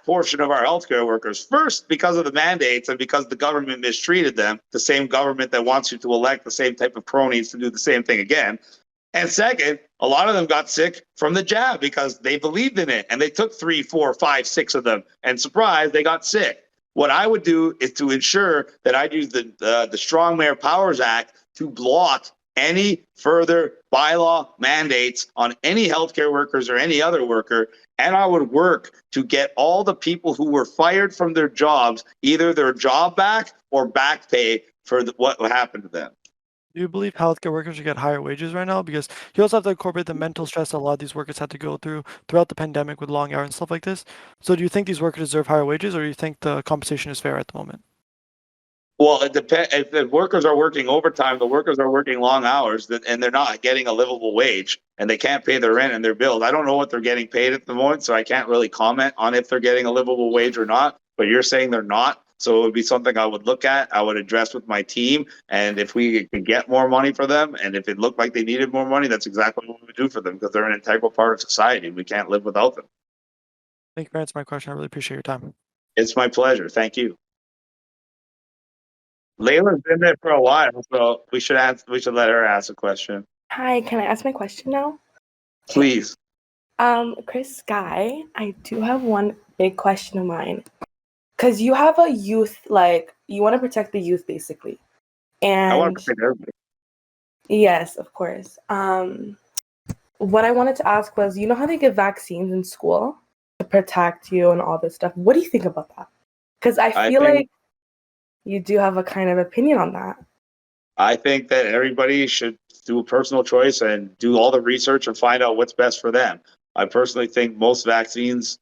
portion of our healthcare workers, first because of the mandates and because the government mistreated them, the same government that wants you to elect the same type of cronies to do the same thing again. And second, a lot of them got sick from the jab because they believed in it and they took 3, 4, 5, 6 of them and surprise, they got sick. What I would do is to ensure that I'd use the Strong Mayor Powers Act to block any further bylaw mandates on any healthcare workers or any other worker. And I would work to get all the people who were fired from their jobs, either their job back or back pay for what happened to them. Do you believe healthcare workers should get higher wages right now? Because you also have to incorporate the mental stress a lot of these workers had to go through throughout the pandemic with long hours and stuff like this. So do you think these workers deserve higher wages, or do you think the compensation is fair at the moment? Well, it depends. If the workers are working overtime, the workers are working long hours, and they're not getting a livable wage, and they can't pay their rent and their bills. I don't know what they're getting paid at the moment, so I can't really comment on if they're getting a livable wage or not. But you're saying they're not, so it would be something I would look at. I would address with my team, and if we could get more money for them, and if it looked like they needed more money, that's exactly what we would do for them because they're an integral part of society. We can't live without them. Thank you for answering my question. I really appreciate your time. It's my pleasure. Thank you. Layla's been there for a while, so we should let her ask a question. Hi, can I ask my question now? Please. Chris Guy, I do have one big question of mine. Because you have a youth, like, you want to protect the youth, basically. And I want to protect everybody. Yes, of course. What I wanted to ask was, you know how they give vaccines in school to protect you and all this stuff? What do you think about that? Because I feel like you do have a kind of opinion on that. I think that everybody should do a personal choice and do all the research and find out what's best for them. I personally think most vaccines,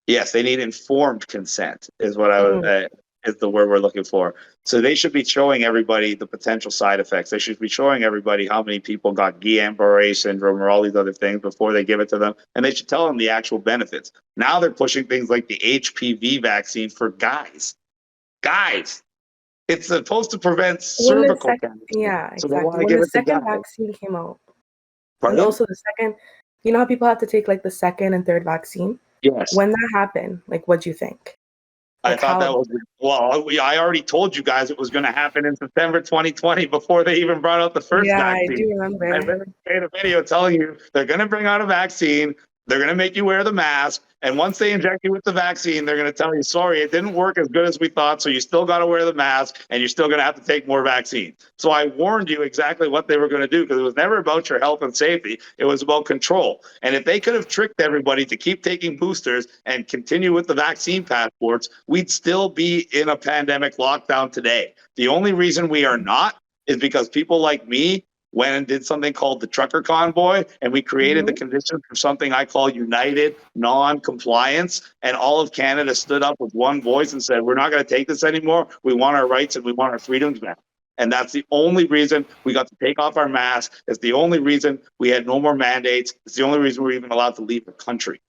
yes, they need informed consent is what I was, is the word we're looking for. So they should be showing everybody the potential side effects. They should be showing everybody how many people got Guillain-Barré syndrome or all these other things before they give it to them. And they should tell them the actual benefits. Now they're pushing things like the HPV vaccine for guys. Guys, it's supposed to prevent cervical cancer. Yeah, So they exactly. want to When give the it to second guys. vaccine came out, Pardon? and also the second, you know how people have to take like the second and third vaccine? Yes. When that happened, like, what'd you think? I Like, thought how? that was, well, I already told you guys it was going to happen in September 2020 before they even brought out the first Yeah, I vaccine. do remember. I literally made a video telling you they're going to bring out a vaccine. They're going to make you wear the mask. And once they inject you with the vaccine, they're going to tell you, sorry, it didn't work as good as we thought. So you still got to wear the mask and you're still going to have to take more vaccine. So I warned you exactly what they were going to do, because it was never about your health and safety. It was about control. And if they could have tricked everybody to keep taking boosters and continue with the vaccine passports, we'd still be in a pandemic lockdown today. The only reason we are not is because people like me went and did something called the trucker convoy, and we created the conditions for something I call united non-compliance. And all of Canada stood up with one voice and said, we're not going to take this anymore. We want our rights and we want our freedoms back. And that's the only reason we got to take off our masks. It's the only reason we had no more mandates. It's the only reason we're even allowed to leave the country.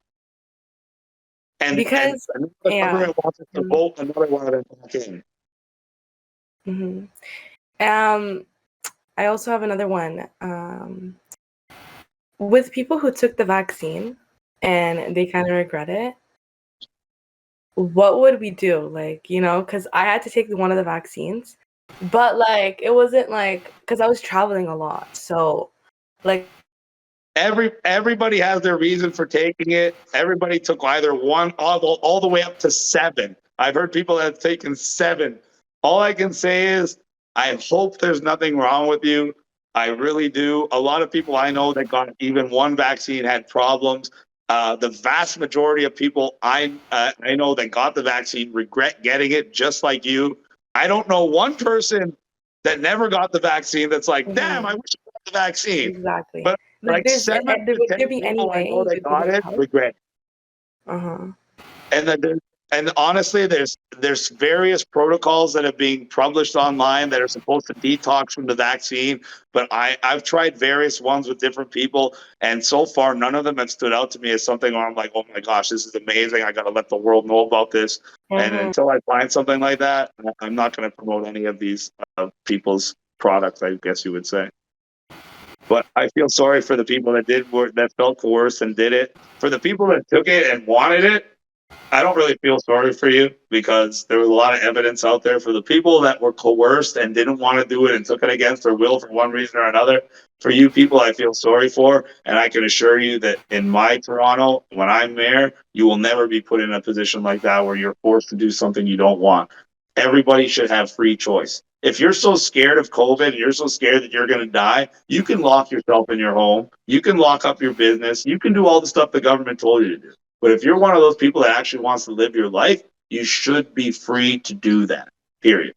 And Because, the government wants us to vote another one of them back in. I also have another one. With people who took the vaccine and they kind of regret it, what would we do? Like, you know, because I had to take one of the vaccines, but like, it wasn't like, because I was traveling a lot. So, like, everybody has their reason for taking it. Everybody took either one, all the way up to 7. I've heard people that have taken 7. All I can say is, I hope there's nothing wrong with you. I really do. A lot of people I know that got even one vaccine had problems. The vast majority of people I know that got the vaccine regret getting it, just like you. I don't know one person that never got the vaccine that's like, damn, I wish I got the vaccine. Exactly. But like there's, 7 would to 10 there be any people I way know that you'd be got able to it help? regret. And honestly, there's various protocols that are being published online that are supposed to detox from the vaccine. But I've tried various ones with different people, and so far none of them have stood out to me as something where I'm like, oh my gosh, this is amazing. I got to let the world know about this. And until I find something like that, I'm not going to promote any of these people's products, I guess you would say. But I feel sorry for the people that felt coerced and did it. For the people that took it and wanted it, I don't really feel sorry for you, because there was a lot of evidence out there. For the people that were coerced and didn't want to do it and took it against their will for one reason or another, for you people, I feel sorry for. And I can assure you that in my Toronto, when I'm mayor, you will never be put in a position like that where you're forced to do something you don't want. Everybody should have free choice. If you're so scared of COVID and you're so scared that you're going to die, you can lock yourself in your home. You can lock up your business. You can do all the stuff the government told you to do. But if you're one of those people that actually wants to live your life, you should be free to do that, period.